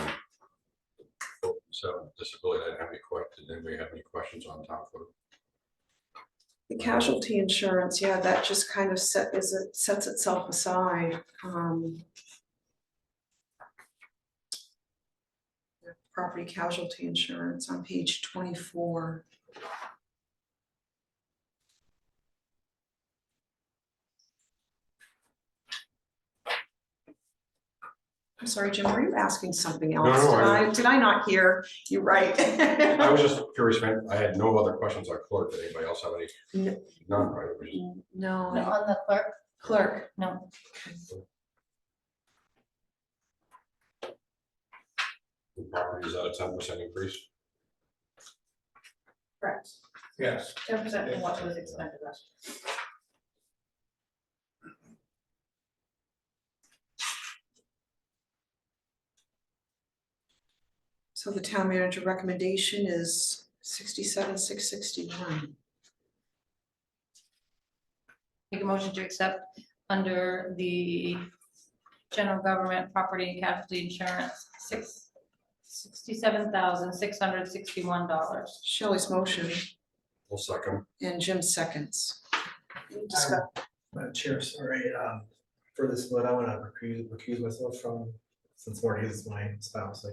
so disability, I didn't have any questions. Did anybody have any questions on town clerk? The casualty insurance, yeah, that just kind of sets itself aside. The property casualty insurance on page 24. I'm sorry, Jim, were you asking something else? no, Did I not hear you right? I was just curious, man. I had no other questions on clerk. Did anybody else have any? No. None, right? It was just- No, On the clerk, clerk. no. the property, is that a 10% increase? Correct. Yes. 10% from what was expected last year. So the town manager recommendation is 67,661. Make a motion to accept under the general government property and casualty insurance, $67,661. Shelley's motion Well, second. and Jim seconds. Madam Chair, sorry, for this vote, I want to recuse myself from, since Marty is my spouse, I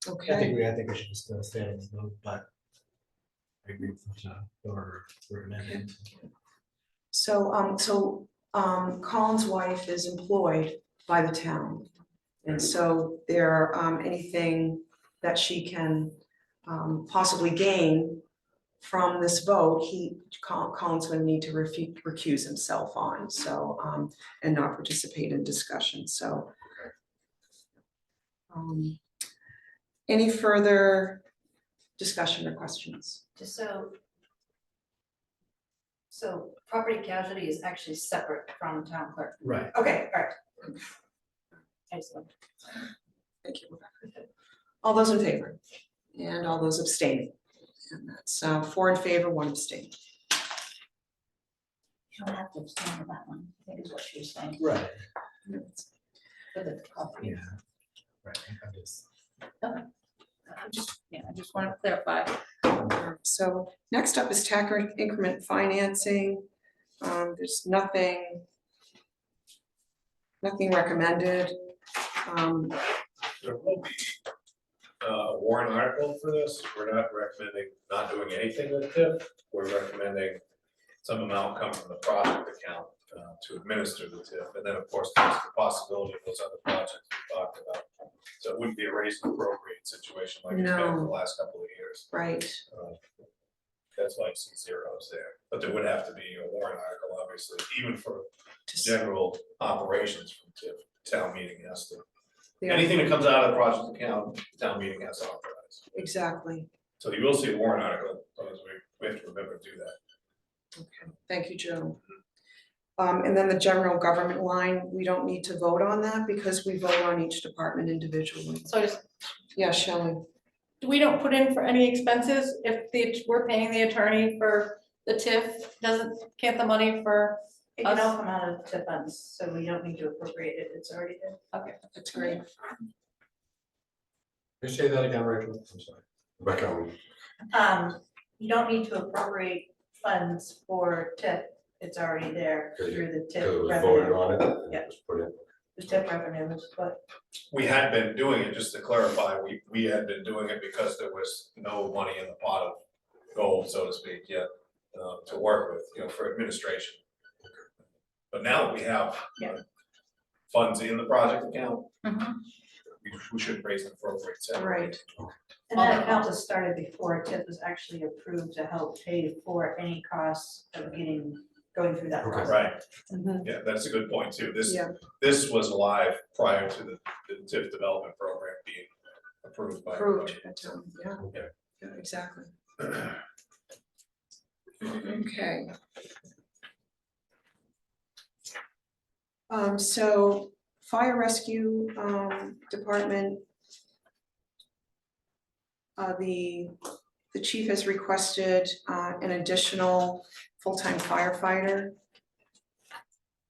Okay, think we should just stand in this vote, but I agree with or recommending. so Colin's wife is employed by the town. And so there, anything that she can possibly gain from this vote, Colin's gonna need to recuse himself on, so, and not participate in discussion, so. Any further discussion or questions? Just so property casualty is actually separate from town clerk. Right. Okay, all right. Excellent. Thank you, Rebecca. All those in favor? And all those abstaining? And that's 4 in favor, 1 abstain. You don't have to abstain on that one, I think is what she was saying. Right, For the property. yeah, right, I'm just. I just want to clarify. So next up is tax increment financing. There's nothing recommended. There will be a warrant article for this. We're not recommending not doing anything with TIF. We're recommending some amount come from the project account to administer the TIF. And then, of course, there's the possibility of those other projects we talked about. So it wouldn't be a raise and appropriate situation like it's been for the No. last couple of years. Right, That's why I see zeros there. But there would have to be a warrant article, obviously, even for just general operations from TIF. Town meeting has to. yeah, Anything that comes out of the project account, town meeting has to authorize. exactly. So you will see a warrant article, as we have to remember to do that. Okay, thank you, Joe. And then the general government line, we don't need to vote on that because we vote on each department individually. So just, Yeah, Shelley. we don't put in for any expenses if we're paying the attorney for the TIF, can't the money for, It can all come out of TIF funds, so we don't need to appropriate it, it's already there. okay. That's great. Can you say that again, Rachel? I'm sorry. Rebecca, You don't need to appropriate funds for TIF, it's already there Because through the because it TIF was voted revenue. on it. and Yeah. it was put in. The TIF revenue is what, We had been doing it, just to clarify, we had been doing it because there was no money in the pot of gold, so to speak, yet to work with, for administration. But now that we have Yeah. funds in the project account, Mhm. we should raise and appropriate separately. Right. and that account was started before TIF was actually approved to help pay for any costs of going through that Okay. process. Right, Mhm. yeah, that's a good point too. Yeah. This was live prior to the TIF development program being approved by. Approved, everybody. yeah, Okay. yeah, exactly. Okay. So fire rescue, department. The chief has requested, an additional full-time firefighter.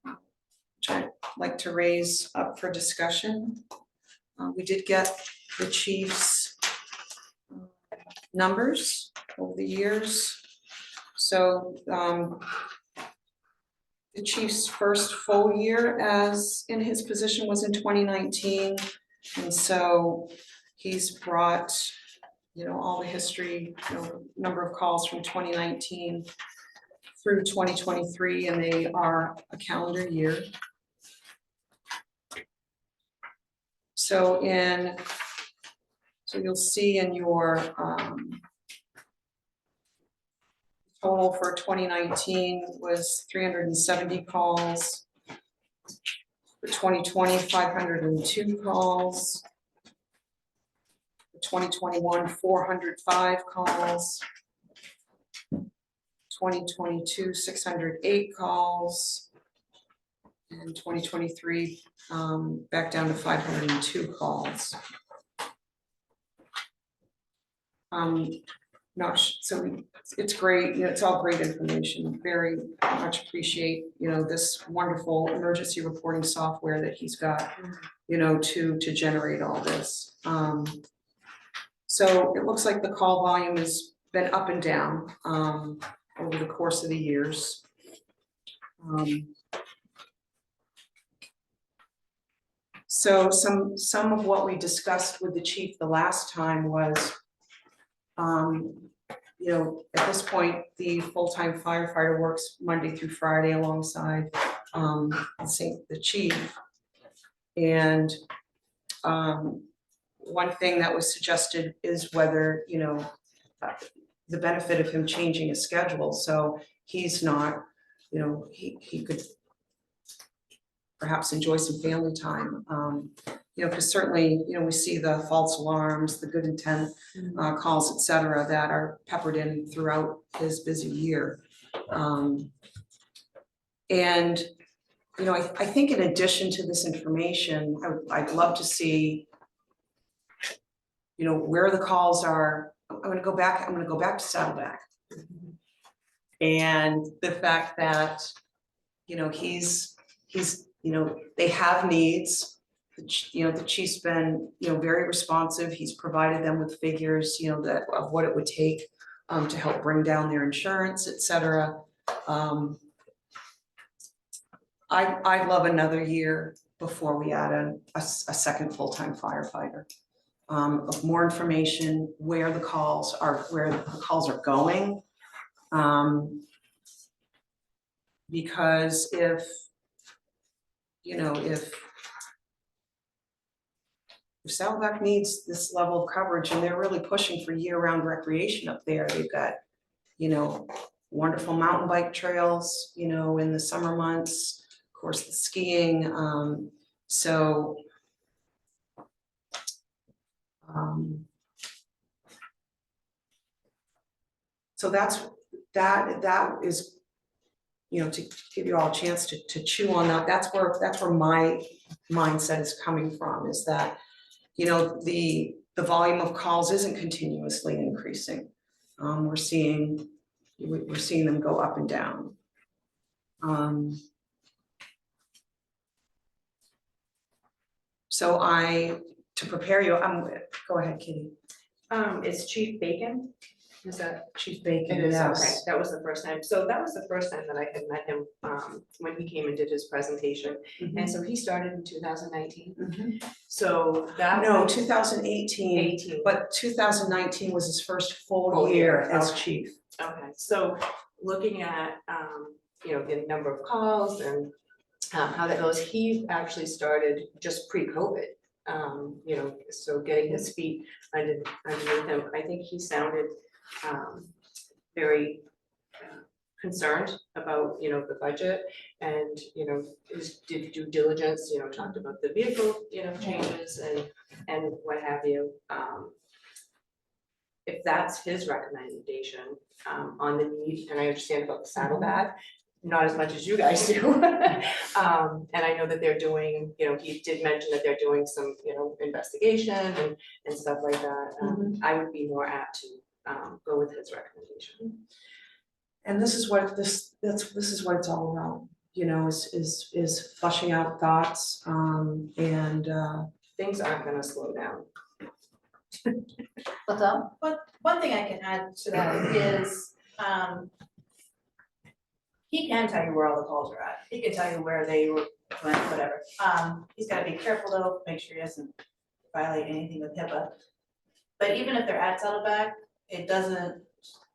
Which I'd like to raise up for discussion. We did get the chief's numbers over the years. So, the chief's first full year as in his position was in 2019. And so he's brought, all the history, number of calls from 2019 through 2023, and they are a calendar year. So you'll see in your total for 2019 was 370 calls. For 2020, 502 calls. For 2021, 405 calls. 2022, 608 calls. And 2023, back down to 502 calls. So it's great, it's all great information, very much appreciate, this wonderful emergency reporting software that he's got, to generate all this. So it looks like the call volume has been up and down, over the course of the years. So some of what we discussed with the chief the last time was, at this point, the full-time firefighter works Monday through Friday alongside the chief. And one thing that was suggested is whether, the benefit of him changing his schedule, so he's not, he could perhaps enjoy some family time, because certainly, we see the false alarms, the good intent calls, et cetera, that are peppered in throughout his busy year. And, I think in addition to this information, I'd love to see, where the calls are. I'm gonna go back to Saddleback. And the fact that, he's, they have needs. The chief's been, very responsive. He's provided them with figures, that of what it would take to help bring down their insurance, et cetera. I'd love another year before we add a second full-time firefighter. Of more information, where the calls are going. Because if Saddleback needs this level of coverage and they're really pushing for year-round recreation up there, they've got, wonderful mountain bike trails, in the summer months, of course, the skiing, so that is, to give you all a chance to chew on that. That's where my mindset is coming from, is that, the volume of calls isn't continuously increasing. We're seeing them go up and down. So to prepare you, go ahead, Kitty. Is Chief Bacon? Is that? Chief Bacon, It is, okay, yes. that was the first time, so that was the first time that I had met him, when he came and did his presentation, and so he started in 2019, Mhm. so that. No, was 2018, 18. but 2019 was his first full Full year year, as okay. chief. Okay, so looking at, the number of calls and how that goes, he actually started just pre-COVID. So getting his feet underneath him, I think he sounded very concerned about, the budget and, did due diligence, talked about the vehicle, changes and what have you. If that's his recommendation on the need, and I understand about the saddlebag, not as much as you guys do. And I know that they're doing, you know, he did mention that they're doing some, you know, investigation and stuff like that. I would be more apt to go with his recommendation. And this is what this is what it's all about, you know, is flushing out thoughts, and Things aren't gonna slow down. What's up? But one thing I can add to that is, he can tell you where all the calls are at, he can tell you where they were, whatever. He's gotta be careful though, make sure he doesn't violate anything with HIPAA. But even if they're at Saddleback, it doesn't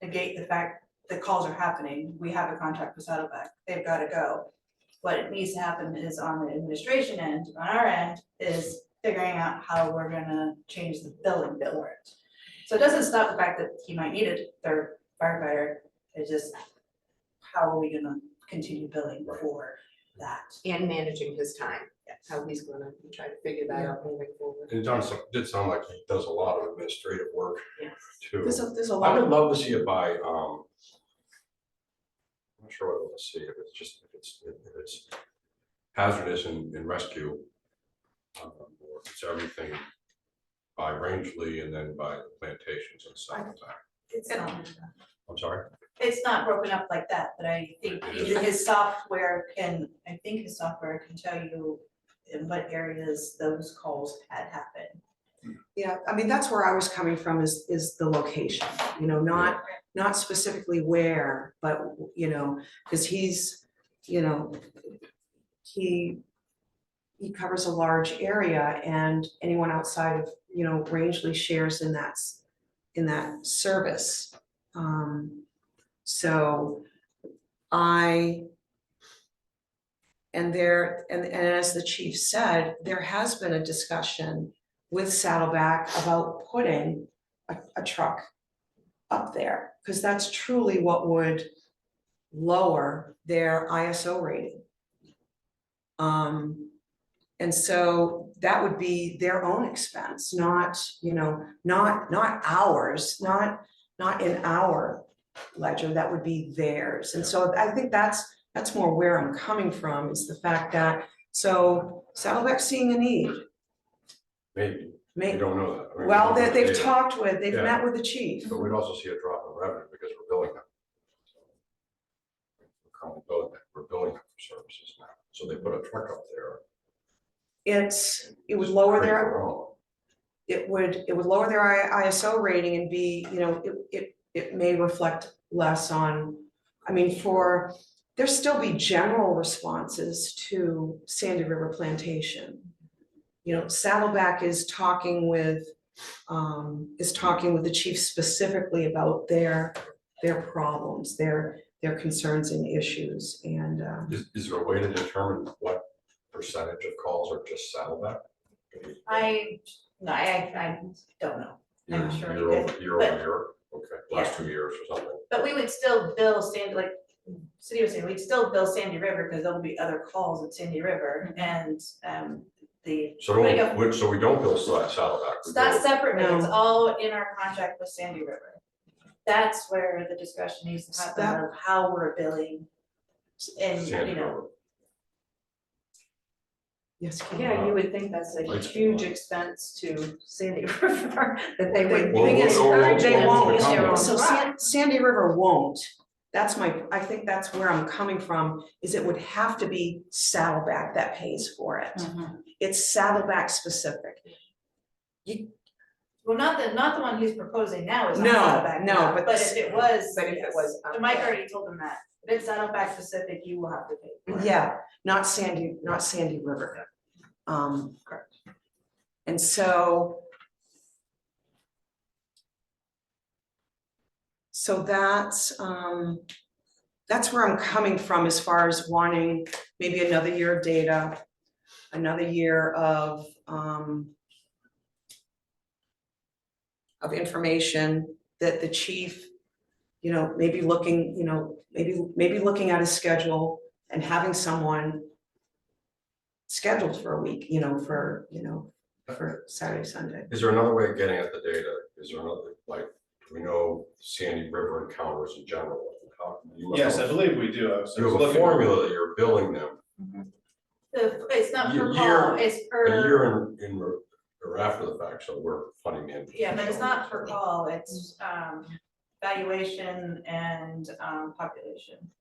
negate the fact that calls are happening, we have a contract with Saddleback, they've gotta go. What needs to happen is on the administration end, on our end, is figuring out how we're gonna change the billing bill warrant. So it doesn't stop the fact that he might need a third firefighter, it's just how are we gonna continue billing for that? And managing his time, how he's gonna try to figure that out moving forward. And John did sound like he does a lot of administrative work Yes. too. there's a I lot would of, love to see it by, I'm not sure what I want to see, if it's hazardous in rescue. Or if it's everything by Rangeley and then by the plantations and stuff like that. It's not, I'm sorry? it's not broken up like that, but I think his software can tell you in what areas those calls had happened. yeah, I mean, that's where I was coming from is the location, you know, not specifically where, but, you know, because he's, you know, he covers a large area, and anyone outside of, you know, Rangeley shares in that service. So and as the chief said, there has been a discussion with Saddleback about putting a truck up there, because that's truly what would lower their ISO rating. And so that would be their own expense, not, you know, not ours, not in our ledger, that would be theirs. And so I think that's more where I'm coming from, is the fact that, so Saddleback's seeing a need. Maybe, we May, don't know that. I mean, we well, don't know the they've data, talked with, they've Yeah. met with the chief. But we'd also see a drop in revenue because we're billing them. We're billing them for services now, so they put a truck up there. It would lower Create their, their own. it would lower their ISO rating and be, you know, it may reflect less on, I mean, there still be general responses to Sandy River Plantation. You know, Saddleback is talking with the chief specifically about their problems, their concerns and issues, and Is there a way to determine what percentage of calls are just Saddleback? I don't know, I'm sure you Year could, over year, okay, last 2 years or something. but we would still bill like City was saying, we'd still bill Sandy River, because there'll be other calls at Sandy River, and the. So we don't bill Saddleback. It's not separately, it's No. all in our contract with Sandy River. That's where the discussion needs to happen of how we're billing. And, Sandy you know, River. yes, Kim. Yeah, you would think that's a Lights huge go on. expense to Sandy River, that they would. Well, thing is, they well, won't, it's coming. so Sandy River won't. I think that's where I'm coming from, is it would have to be Saddleback that pays for it. It's Saddleback specific. well, not the one he's proposing now is No, not Saddleback no, now, but but this- if it was. But if it was, And Mike already told him that, if it's Saddleback specific, you will have to pay for it. Yeah, not Sandy River. Correct. And so that's where I'm coming from as far as wanting maybe another year of data, another year of information that the chief, you know, maybe looking, you know, maybe looking at his schedule and having someone scheduled for a week, you know, for Saturday, Sunday. Is there another way of getting at the data? Is there another, like, do we know Sandy River encounters in general? how? You must Yes, I have- believe we do. I was You have a looking- formula that you're billing them It's not per Year- call, it's a per, year or after the fact, so we're funding the end. yeah, but it's not per call, it's valuation and population.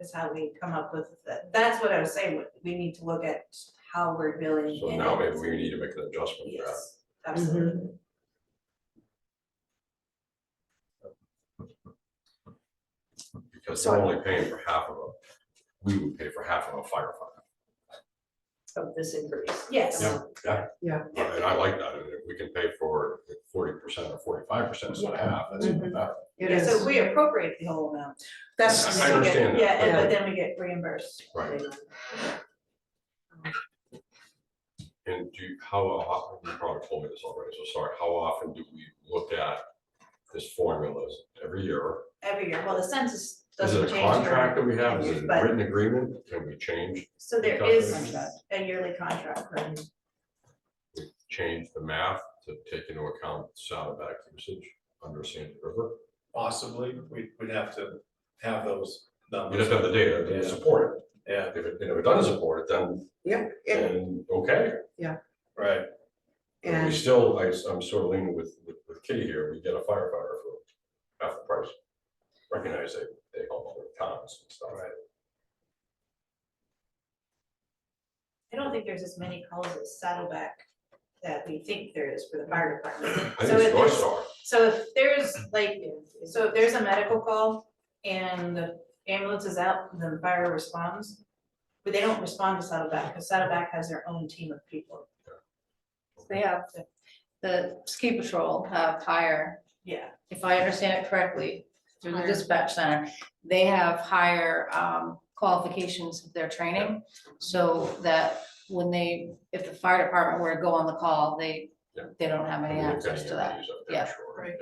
Is how we come up with that. That's what I was saying, we need to look at how we're billing. So in now it. maybe we need to make an adjustment to that. Yes, absolutely. Because we're only paying for half of we would pay for half of a firefighter. Of this increase. Yes. Yeah. And I like that, and if we can pay for 40% or 45% instead of half, that's even better. Yeah, so we appropriate the whole amount. That's, I understand that. Yeah, and but then we get reimbursed. Right. And how often, you probably told me this already, so sorry, how often do we look at this formula? Is it every year? Every year, well, the census Is doesn't it change. a contract that we have? 10 Is years, it a but- written agreement? Can we change, So there Contract. is a yearly contract, right? we change the math to take into account Saddleback usage under Sandy River? Possibly, we'd have to have those We numbers. just have the data to Yeah. support it. Yeah, If it doesn't support it, then, okay. right. But we still, I'm sort of leaning with Kitty here, we get a firefighter for half the price. Recognize they help other towns and stuff. Right. I don't think there's as many calls as Saddleback that we think there is for the fire department. I So think if it's North there's- Star. So if there's like, so if there's a medical call and the ambulance is out, then the fire responds. But they don't respond to Saddleback, because Saddleback has their own team of people. They have, the ski patrol have higher, Yeah, if I understand it correctly, through the Higher. dispatch center, they have higher qualifications of their training. So that when they, if the fire department were to go on the call, they don't have any access to that. Yeah. Right.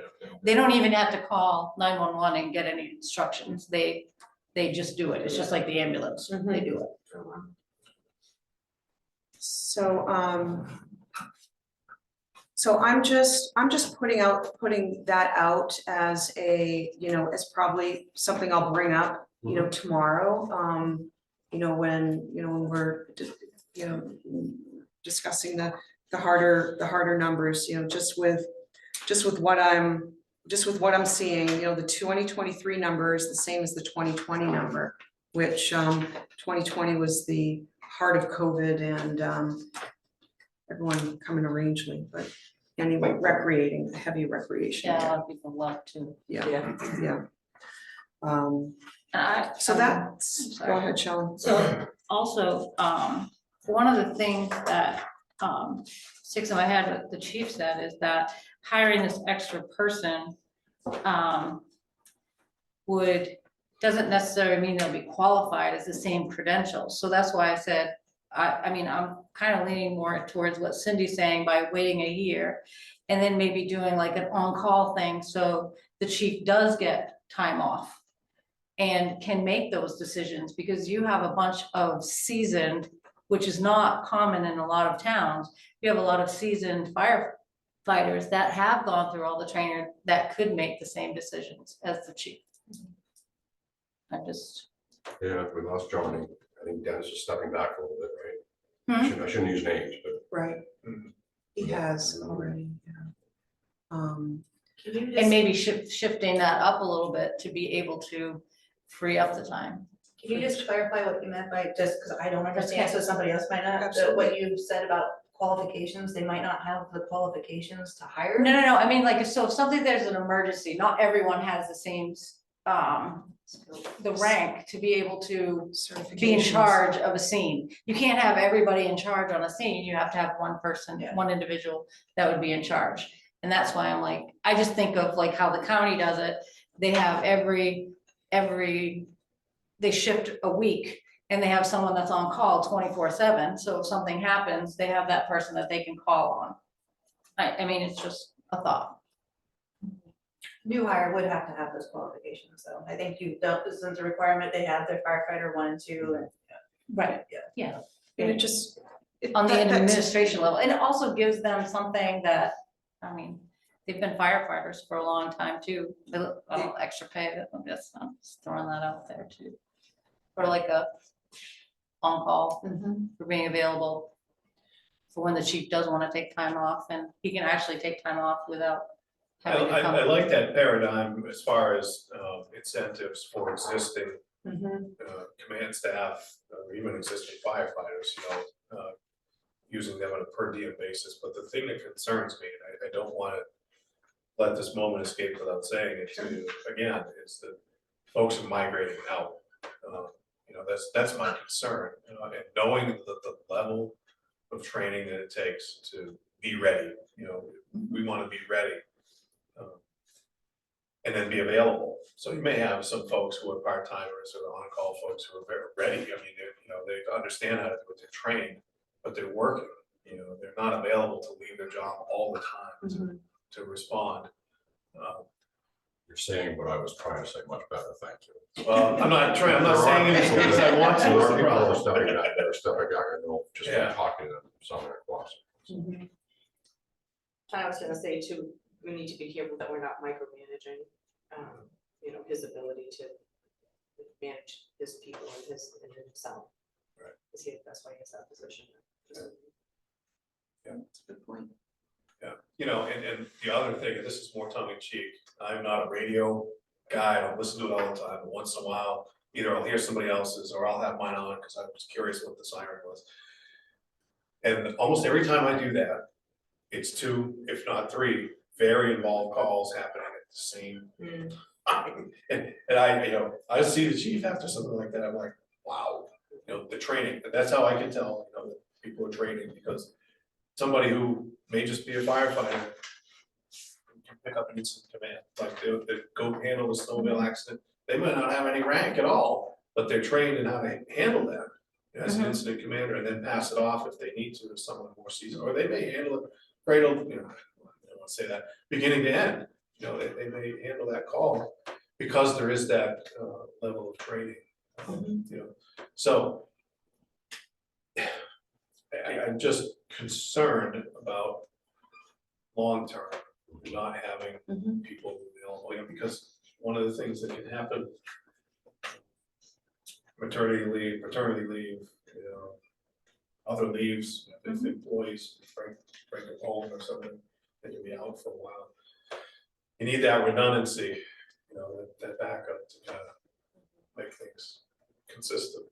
They don't even have to call 911 and get any instructions. They just do it. It's just like the ambulance. They do it. so, so I'm just putting that out as a, as probably something I'll bring up, tomorrow. When we're, discussing the harder numbers, just with what I'm seeing, the 2023 number is the same as the 2020 number, which 2020 was the heart of COVID and everyone coming arrangely, but anyway, heavy recreation. Yeah, a lot of people love to. Yeah. So I'm that's, go sorry. ahead, Shelley. So also, one of the things that sticks in my head, what the chief said, is that hiring this extra person doesn't necessarily mean they'll be qualified as the same credentials. So that's why I said, I mean, I'm kind of leaning more towards what Cindy's saying by waiting a year and then maybe doing like an on-call thing, so the chief does get time off and can make those decisions, because you have a bunch of seasoned, which is not common in a lot of towns. You have a lot of seasoned firefighters that have gone through all the training that could make the same decisions as the chief. I just. Yeah, we lost Johnny. I think Dennis is stepping back a little bit, right? I shouldn't use names, but Right. Mhm. He has already, yeah. can you And just, maybe shifting that up a little bit to be able to free up the time. can you just clarify what you meant by, just because I don't understand, so somebody else might not, Absolutely. what you said about qualifications, they might not have the qualifications to hire? No, I mean, like, so if something, there's an emergency, not everyone has the same, the rank to be able to be in Certifications. charge of a scene. You can't have everybody in charge on a scene, you have to have one person, Yeah. one individual that would be in charge. And that's why I'm like, I just think of like how the county does it, they have they shift a week and they have someone that's on call 24/7, so if something happens, they have that person that they can call on. I mean, it's just a thought. New hire would have to have those qualifications, so I think you don't, this is a requirement, they have their firefighter 1 and 2, and Right. Yeah. Yeah. And it just. On the that- that's- administration level, and it also gives them something that, I mean, they've been firefighters for a long time too, a little extra pay, I'm just throwing that out there too. Or like a on-call for being available for when the chief does want to take time off, and he can actually take time off without having to come. I like that paradigm as far as incentives for existing command staff, or even existing firefighters, using them on a per diem basis. But the thing that concerns me, and I don't want to let this moment escape without saying it to you again, is that folks are migrating out. That's my concern, and knowing the level of training that it takes to be ready, we want to be ready. And then be available. So you may have some folks who are part-timers or on-call folks who are very ready. I mean, they understand how to do it, they're trained, but they're working. They're not available to leave their job all the time to respond. You're saying what I was trying to say much better, thank you. Well, I'm not saying it because I want to. There it's are the people problem. stepping out, that are stepping out, I know, just Yeah. talking to some of their bosses. I was gonna say too, we need to be careful that we're not micromanaging, his ability to manage his people and himself. Right. Because that's why he has that position. That's a good point. Yeah, and the other thing, and this is more tongue in cheek, I'm not a radio guy, I don't listen to it all the time, but once in a while, either I'll hear somebody else's or I'll have mine on because I was curious what the siren was. And almost every time I do that, it's 2, if not 3, very involved calls happening at the same time. And I see the chief after something like that, I'm like, wow, the training, and that's how I can tell, that people are training, because somebody who may just be a firefighter can pick up an incident command, like they go handle the snowmobile accident, they might not have any rank at all, but they're trained in how to handle that as an incident commander, and then pass it off if they need to someone more seasoned, or they may handle it cradle, I don't want to say that, beginning to end, they may handle that call because there is that level of training, so I'm just concerned about long-term, not having people available, because one of the things that can happen, maternity leave, paternity leave, other leaves, if employees break a bone or something, they can be out for a while. You need that redundancy, that backup to kind of make things consistent.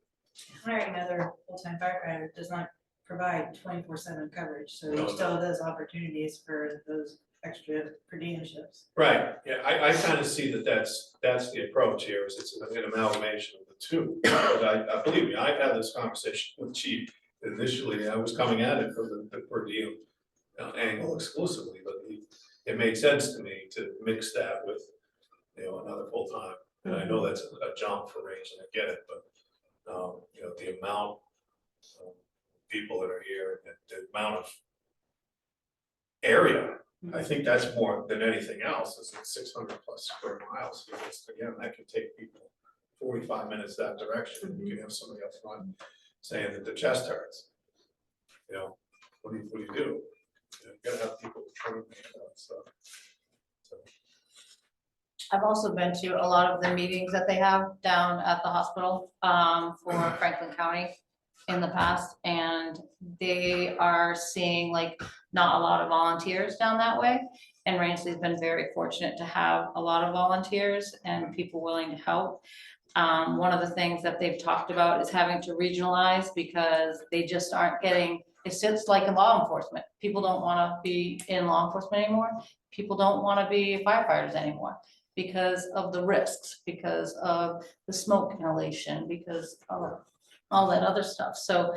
Hiring another full-time firefighter does not provide 24/7 coverage, so No. you still have those opportunities for those extra per diem shifts. Right, yeah, I kind of see that's the approach here, is it's an amalgamation of the two. But I believe me, I've had this conversation with Chief. Initially, I was coming at it from the per diem angle exclusively, but it made sense to me to mix that with, another full-time. And I know that's a jump for range, and I get it, but, the amount of people that are here, and the amount of area, I think that's more than anything else, is it's 600 plus square miles. Again, that can take people 45 minutes that direction. You can have somebody up front saying that the chest hurts. What do you do? You gotta have people trained on that stuff. So, I've also been to a lot of the meetings that they have down at the hospital for Franklin County in the past, and they are seeing like not a lot of volunteers down that way. And Rangeley's been very fortunate to have a lot of volunteers and people willing to help. One of the things that they've talked about is having to regionalize, because they just aren't getting, it's just like in law enforcement. People don't want to be in law enforcement anymore. People don't want to be firefighters anymore because of the risks, because of the smoke inhalation, because of all that other stuff. So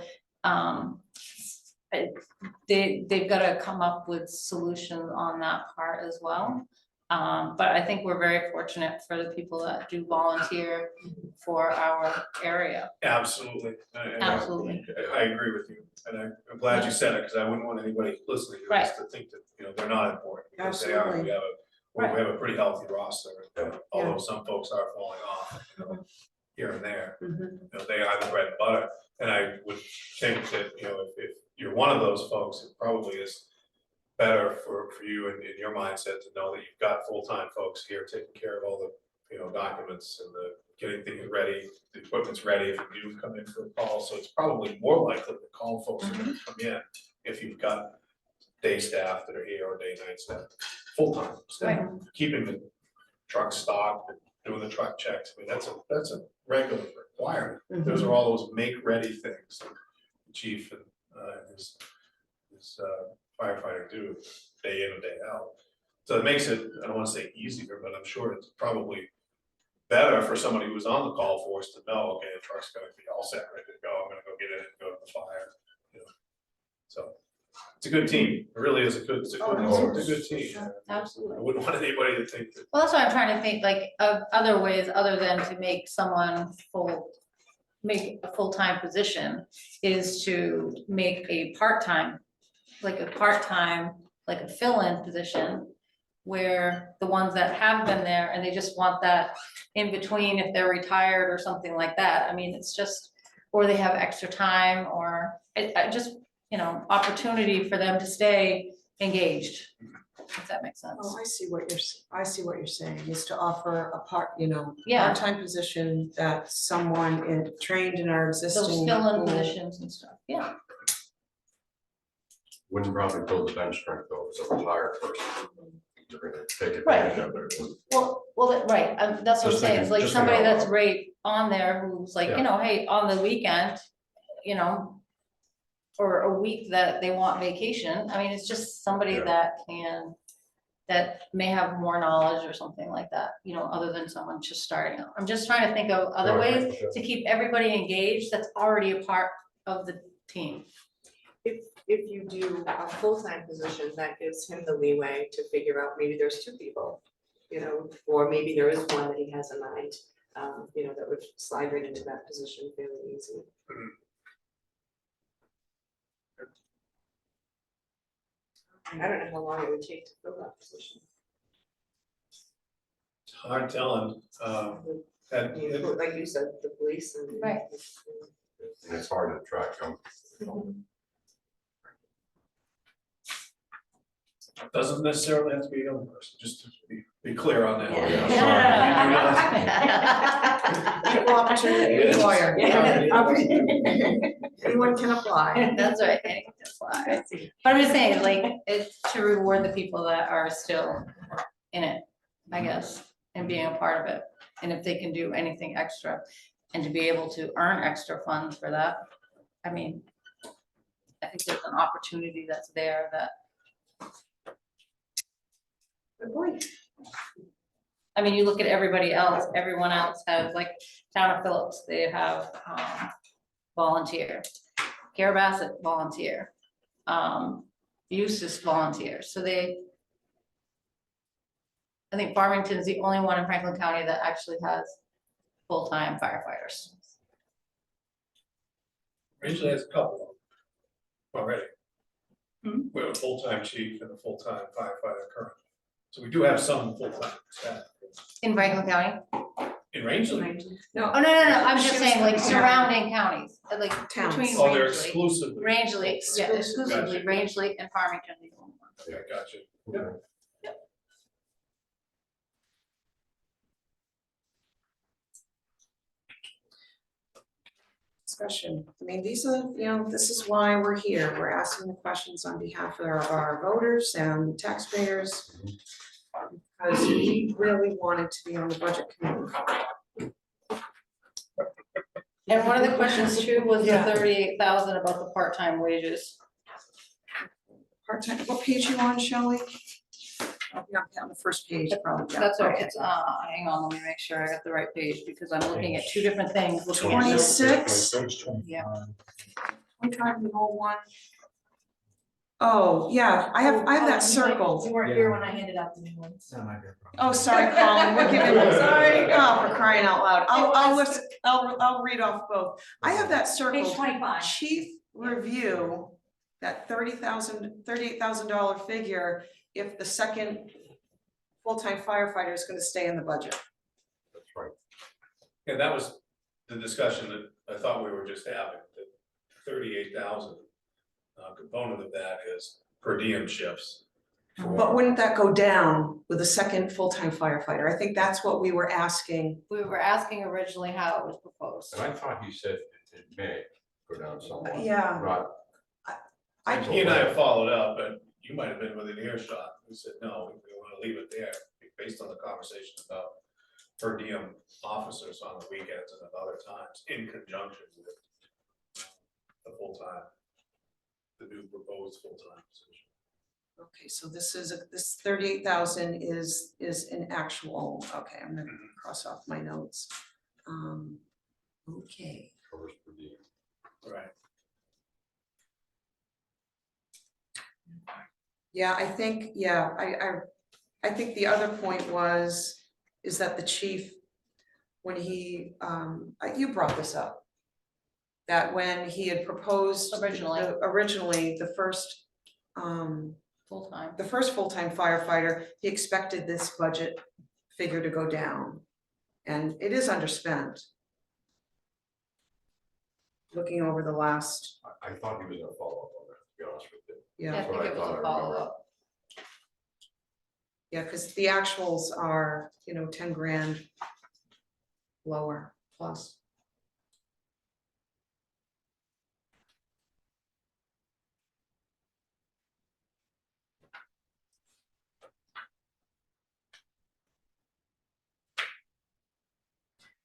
they've got to come up with solutions on that part as well. But I think we're very fortunate for the people that do volunteer for our area. absolutely. Absolutely. I agree with you, and I'm glad you said it, because I wouldn't want anybody listening to this to think that, they're not important, because they are. Absolutely. We have a pretty healthy roster, although some folks are falling off, here and there. They are the bread and butter, and I would think that, if you're one of those folks, it probably is better for you and your your mindset to know that you've got full-time folks here taking care of all the, documents and the getting things ready, the equipment's ready if you do come in for a call, so it's probably more likely to call folks who are gonna come in if you've got day staff that are here or day night staff, full-time, instead of keeping the truck stocked and doing the truck checks. I mean, that's a regular requirement. Those are all those make-ready things that the chief and his firefighter do day in and day out. So it makes it, I don't wanna say easier, but I'm sure it's probably better for somebody who's on the call force to know, okay, the truck's gonna be all set, ready to go, I'm gonna go get it and go to the fire, So it's a good team, it really is a good team. Absolutely. I wouldn't want anybody to think that, Well, that's what I'm trying to think, like, of other ways, other than to make someone make a full-time position, is to make a part-time, like a fill-in position, where the ones that have been there and they just want that in between if they're retired or something like that. I mean, it's just, or they have extra time, or I just, opportunity for them to stay engaged, if that makes sense. Oh, I see what you're saying, is to offer a Yeah. part-time position that someone trained in our Those existing. fill-in pool. positions and stuff, yeah. Wouldn't probably build the bench strength though, as a retired person. You're gonna take advantage of it. Well, right, that's what I'm Just saying, it's thinking- like just somebody thinking out that's loud. right on there, who's like, Yeah. hey, on the weekend, or a week that they want vacation, I mean, it's just somebody Yeah. that may have more knowledge or something like that, other than someone just starting out. I'm just trying to think of other Right, ways okay. to keep everybody engaged that's already a part of the team. If you do a full-time position, that gives him the leeway to figure out, maybe there's two people, or maybe there is one that he has in mind, that would slide right into that position fairly easy. I don't know how long it would take to fill that position. it's hard telling, Like you said, the police and. Right. And it's hard to track them. doesn't necessarily have to be a young person, just to be clear on that. Equal opportunity employer. Anyone can apply. That's right. anything can fly. But I'm just saying, like, it's to reward the people that are still in it, I guess, and being a part of it. And if they can do anything extra and to be able to earn extra funds for that, I mean, I think there's an opportunity that's there that. Good point. I mean, you look at everybody else, everyone else has, like, Town of Phillips, they have volunteer. Care Bassett, volunteer. Eustis volunteer, so I think Farmington is the only one in Franklin County that actually has full-time firefighters. Usually has a couple of them already. Hmm. We have a full-time chief and a full-time firefighter currently. So we do have some full-time staff. In Franklin County? In Rangeley, Oh, no, I'm just She was saying, like, comparing surrounding counties, like, Towns. between oh, they're Rangeley. exclusively. Rangeley, yeah, exclusively Gotcha. Rangeley and Farmington. are the only ones. Yeah, gotcha. Okay. Discussion. I mean, these are, this is why we're here. We're asking the questions on behalf of our voters and taxpayers. Because we really wanted to be on the budget committee. And one of the questions too was the Yeah. 38,000 about the part-time wages. Part-time, what page you on, Shelley? Yeah, on the first page, probably. yeah. That's right, Okay. it's, hang on, let me make sure I got the right page, because I'm looking at two different things, looking at. 26. Yeah. 25 the old one. Oh, yeah, I have that circled. You weren't here when I handed out the new ones. That might be a problem. Oh, sorry, Colin, we're giving, sorry, oh, for crying out loud. I'll read off both. I have that Page circled. 25. Chief review, that $38,000 figure, if the second full-time firefighter is gonna stay in the budget. That's right. Yeah, that was the discussion that I thought we were just having, the 38,000 component of that is per diem shifts. But wouldn't that go down with a second full-time firefighter? I think that's what we were asking. We were asking originally how it was proposed. And I thought he said it may go down somewhat. Yeah. Not, He and I have followed up, but you might have been within earshot. We said, no, we want to leave it there based on the conversation about per diem officers on the weekends and at other times in conjunction with the full-time, the new proposed full-time position. Okay, so this 38,000 is an actual, okay, I'm gonna cross off my notes. Okay, covers per diem. Right. yeah, I think the other point is that the chief, when he, you brought this up. That when he had proposed. Originally. The first, Full-time. the first full-time firefighter, he expected this budget figure to go down. And it is underspent. Looking over the last, I thought he was gonna follow up on that, to be honest with you. yeah, I That's think what it was thought a I remembered. follow-up. yeah, because the actuals are, 10 grand lower plus.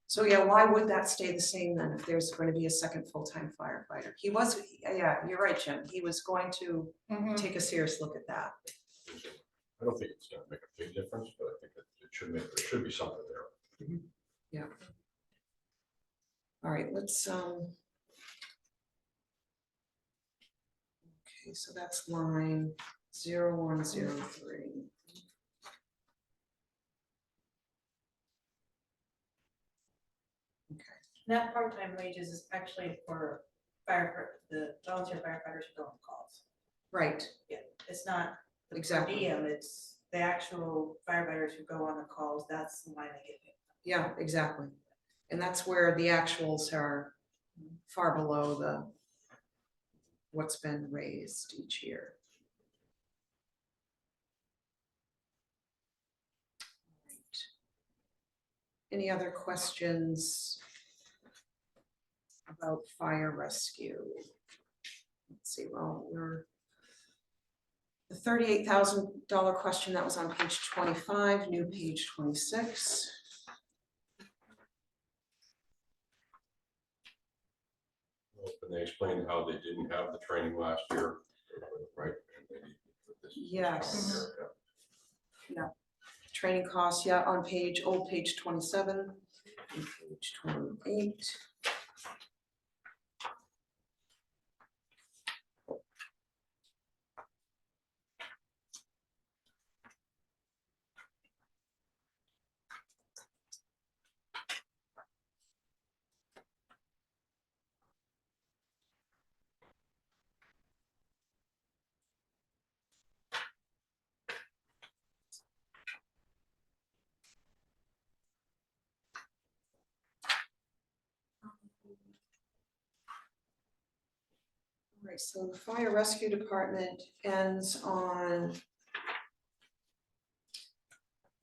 So yeah, why would that stay the same then if there's going to be a second full-time firefighter? He was, yeah, you're right, Jim. He was going to Mhm. take a serious look at that. I don't think it's gonna make a big difference, but I think it should make, there should be something there. All right, let's, okay, so that's line 0103. That part-time wages is actually for the volunteer firefighters who go on calls. Right, It's not the per Exactly. diem, it's the actual firefighters who go on the calls, that's why they get paid. yeah, exactly. And that's where the actuals are far below what's been raised each year. Any other questions about fire rescue? Let's see, well, the $38,000 question that was on page 25, new page 26. And they explained how they didn't have the training last year, right? And they need to put this Yes. coming year, Training costs, yeah, on old page 27, and page 28. Right, so the fire rescue department ends on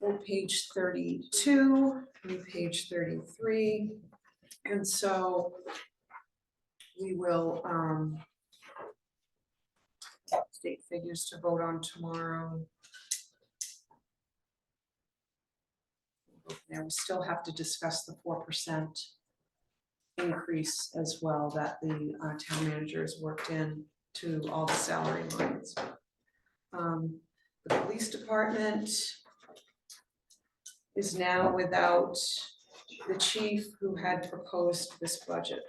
old page 32, new page 33. And so we will state figures to vote on tomorrow. Now, we still have to discuss the 4% increase as well that the town manager has worked in to all the salary lines. The police department is now without the chief who had proposed this budget.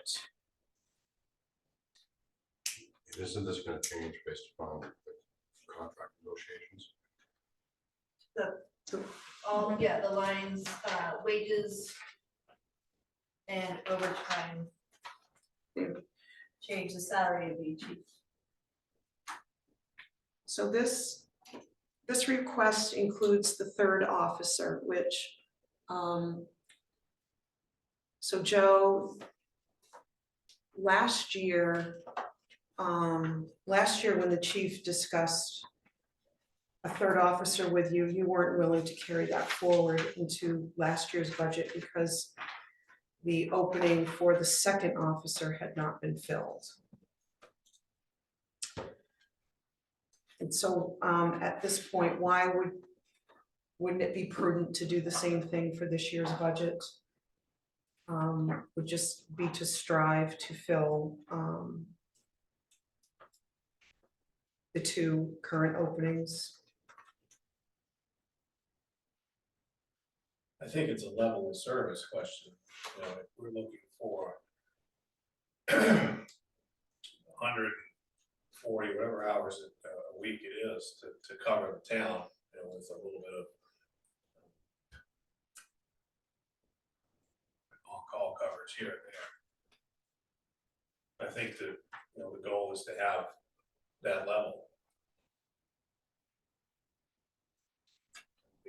yeah. Isn't this gonna change based upon the contract negotiations? The lines, wages and overtime. Change the salary of the chief. So this request includes the third officer, which, so Joe, last year when the chief discussed a third officer with you, you weren't willing to carry that forward into last year's budget because the opening for the second officer had not been filled. And so at this point, wouldn't it be prudent to do the same thing for this year's budget? Would just be to strive to fill the 2 current openings. I think it's a level of service question, you know, if we're looking for 140, whatever hours a week it is to cover the town, you know, with a little bit of on-call coverage here and there. I think that, you know, the goal is to have that level. I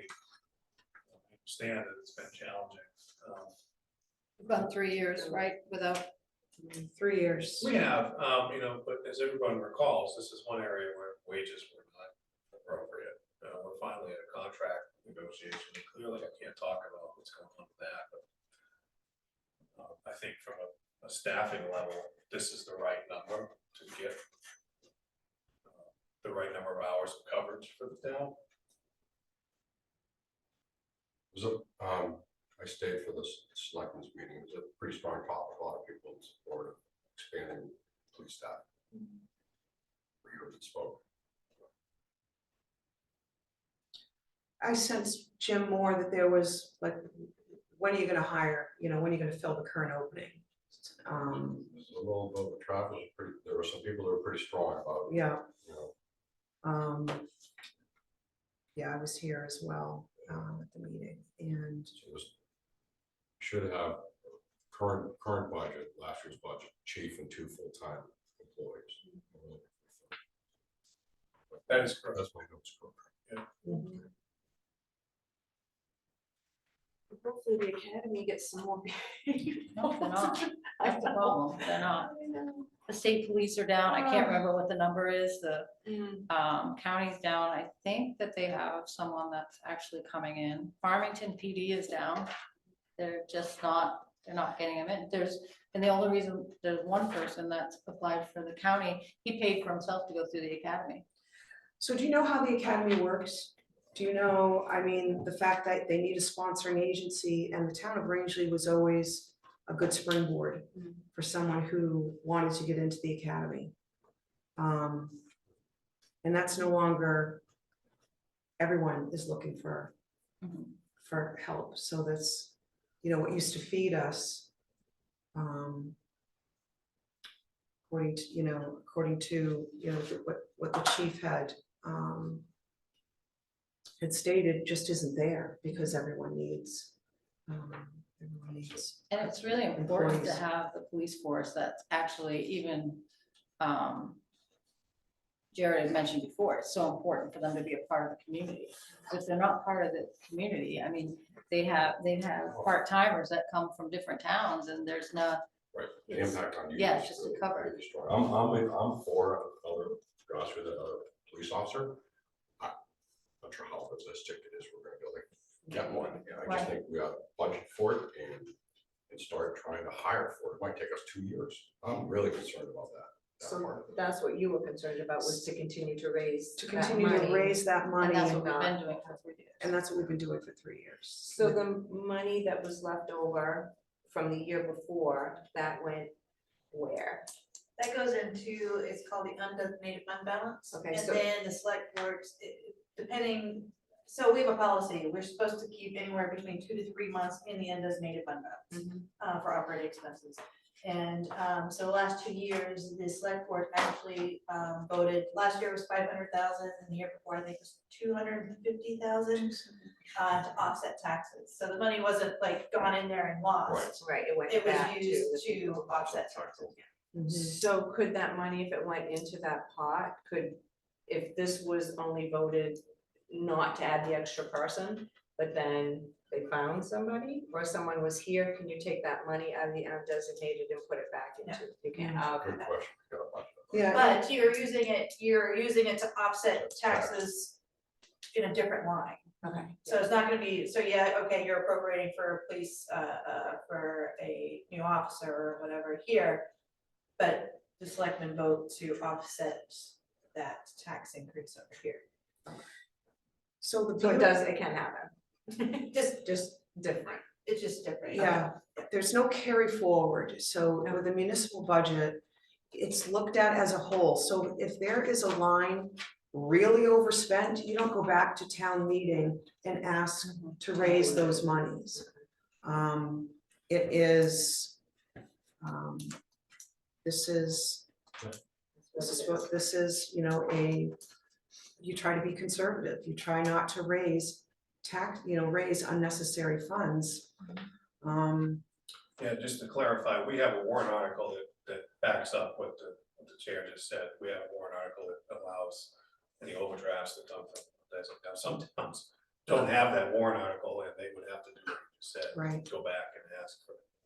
understand that it's been challenging. About 3 years, right, without, 3 years. We have, you know, but as everyone recalls, this is one area where wages were not appropriate. We're finally at a contract negotiation, and clearly I can't talk about what's going on with that, but I think from a staffing level, this is the right number to get the right number of hours of coverage for the town. I stayed for the selectmen's meeting. It was a pretty strong topic. A lot of people in support of expanding police staff. We heard it spoke. I sensed, Jim, more that there was like, when are you gonna hire, you know, when are you gonna fill the current opening? It was a little bit of traffic. There were some people that were pretty strong about it, Yeah, you know. yeah, I was here as well, at the meeting, and So it was, should have current budget, last year's budget, chief and 2 full-time employees. That is correct. That's my notes. Hopefully the academy gets some more. no, they're not. That's the problem, they're not. The state police are down, I can't remember what the number is, the county's down, I think that they have someone that's actually coming in. Farmington PD is down, they're just not, they're not getting them in, and the only reason, there's one person that's applied for the county, he paid for himself to go through the academy. so do you know how the academy works? Do you know, I mean, the fact that they need a sponsoring agency, and the town of Rangeley was always a good springboard for someone who wanted to get into the academy. And that's no longer, everyone is looking for help, so that's, you know, what used to feed us, according to, you know, what the chief had stated, just isn't there, because everyone needs. And it's really important to Employees. have the police force that's actually even, Jared had mentioned before, it's so important for them to be a part of the community. If they're not part of the community, I mean, they have part-timers that come from different towns, and there's not. Right, the impact on you. Yeah, is just to really- cover. really strong. I'm for another, gosh, with another police officer. I'm not sure how realistic it is. We're gonna be able to get one. And I just think we ought to budget for it and start trying to hire for it. It might take us 2 years. I'm really concerned about that. So part of it. that's what you were concerned about, was to continue to raise. To that continue to money. raise that And money, that's what we've been doing for 3 years. and that's what we've been doing for 3 years. So the money that was left over from the year before, that went where? That goes into, it's called the undesignated fund balance. Okay, And so- then the select boards, depending, so we have a policy, we're supposed to keep anywhere between 2 to 3 months in the undesignated fund balance for operating expenses. And so the last 2 years, the select board actually voted, last year was 500,000, and the year before, I think it was 250,000 to offset taxes. So the money wasn't like gone in there and lost. Right, it went It was back to. used the to people. offset taxes. So could that money, if it went into that pot, if this was only voted not to add the extra person, but then they found somebody, or someone was here, can you take that money out of the undesignated and put it back into, you can't, Good question. We gotta budget it. Yeah, But you're using it to offset taxes in a different line. Okay. So it's not gonna be, so yeah, okay, you're appropriating for police, for a new officer or whatever here. But the selectmen vote to offset that tax increase over here. So the So it beauty, does, it can happen. Just different. It's just different. yeah, there's no carry forward, so with the municipal budget, it's looked at as a whole, so if there is a line really overspent, you don't go back to town meeting and ask to raise those monies. It is, this is what, this is, you know, you try to be conservative, you try not to raise raise unnecessary funds. Yeah, just to clarify, we have a warrant article that backs up what the chair just said. We have a warrant article that allows any overdrafts that don't, now some towns don't have that warrant article and they would have to do what you said. Right. Go back and ask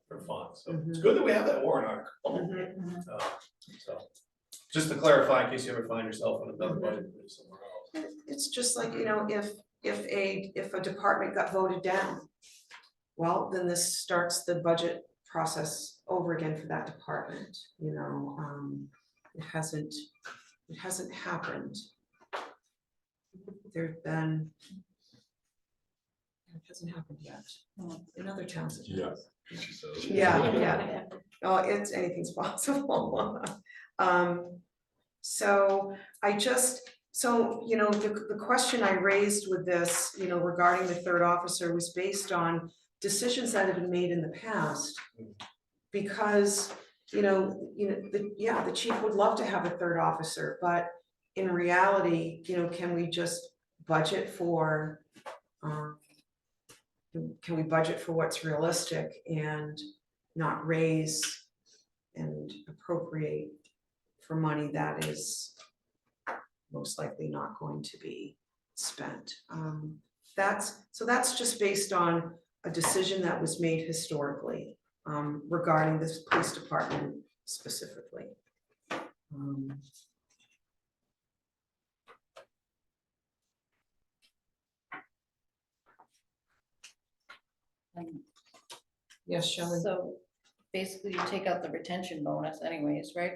for funds. So it's Mhm. good that we have that warrant article. Mhm. So, just to clarify, in case you ever find yourself in another budget committee somewhere else. It's just like, you know, if a department got voted down, well, then this starts the budget process over again for that department, you know, it hasn't happened. There've been, it hasn't happened yet, in other towns. it Yeah. has. She says. Yeah. Oh, anything's possible. So, you know, the question I raised with this, you know, regarding the third officer was based on decisions that have been made in the past. Because, the chief would love to have a third officer, but in reality, you know, can we just budget for, can we budget for what's realistic and not raise and appropriate for money that is most likely not going to be spent? That's just based on a decision that was made historically, regarding this police department specifically. Yes, Shelley. So basically you take out the retention bonus anyways, right?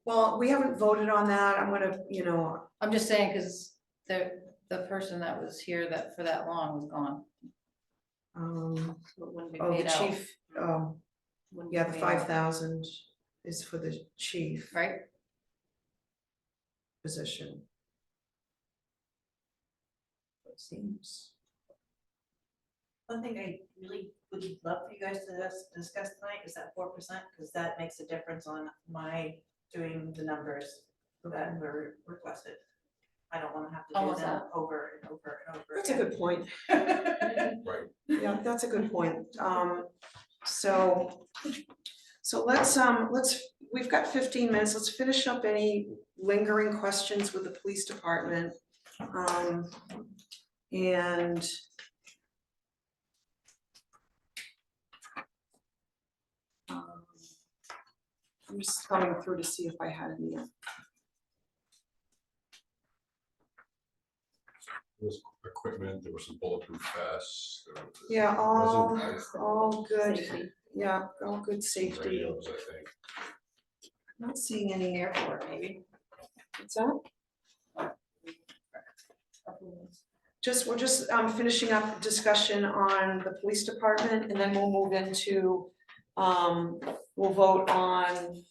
Well, we haven't voted on that. I'm gonna, I'm just saying, cause the person that was here that for that long was gone. So it wouldn't be the paid out. chief, Wouldn't be yeah, the paid out, 5,000 is for the chief Right? position. It seems. One thing I really would love for you guys to discuss tonight is that 4%, because that makes a difference on my doing the numbers that were requested. I don't wanna have to Oh, do what's them that? over and over and over That's a again. good point. Right. Yeah, that's a good point. So let's, we've got 15 minutes. Let's finish up any lingering questions with the police department. And I'm just coming through to see if I had any. There was equipment, there were some bulletproof vests. there was- Yeah, wasn't- all good. Safety. Yeah, all good safety. Radios, I think. Not seeing any Airport, maybe. What's that? We're just finishing up discussion on the police department, and then we'll move into, we'll vote on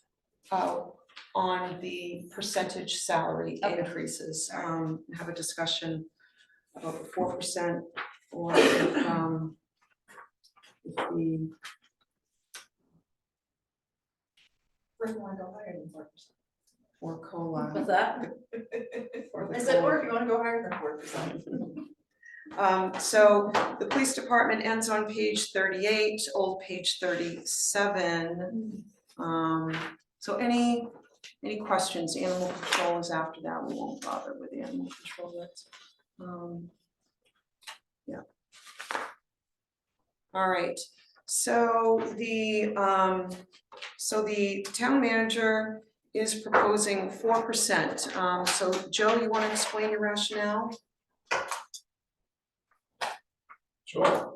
the percentage salary Okay. increases. Have a discussion about the 4% or if we. Where do I go higher than 4%? Or COLA. What's that? Or the I said, or COLA. if you wanna go higher than 4%. So the police department ends on page 38, old page 37. So any questions? Animal control is after that. We won't bother with animal control. That's, yeah. All right, so the town manager is proposing 4%. So Joe, you want to explain your rationale? Sure.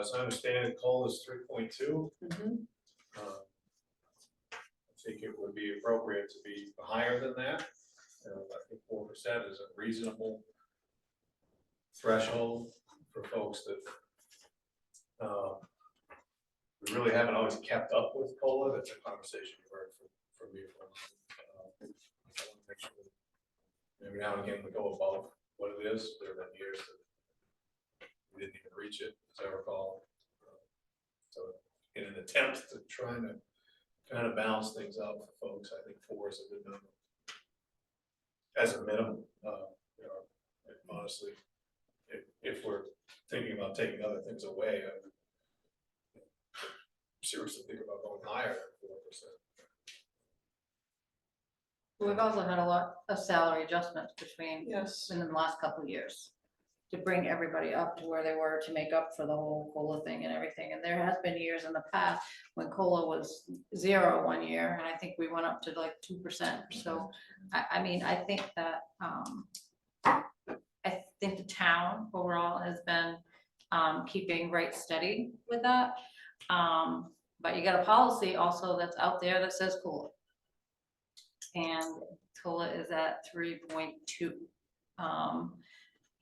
As I understand it, COLA is 3.2. Mhm. I think it would be appropriate to be higher than that. I think 4% is a reasonable threshold for folks that we really haven't always kept up with COLA. That's a conversation you heard from me. I want to make sure that maybe now and again we go above what it is. There have been years that we didn't even reach it, as I recall. So in an attempt to try to kind of balance things out for folks, I think 4 is a good number. As a minimum, you know, and honestly, if we're thinking about taking other things away, I would seriously think about going higher than 4%. We've also had a lot of salary adjustments between, Yes. in the last couple of years, to bring everybody up to where they were, to make up for the whole COLA thing and everything. And there has been years in the past when COLA was 0 one year, and I think we went up to like 2%. So, I mean, I think that, I think the town overall has been keeping right steady with that. But you got a policy also that's out there that says COLA. And COLA is at 3.2.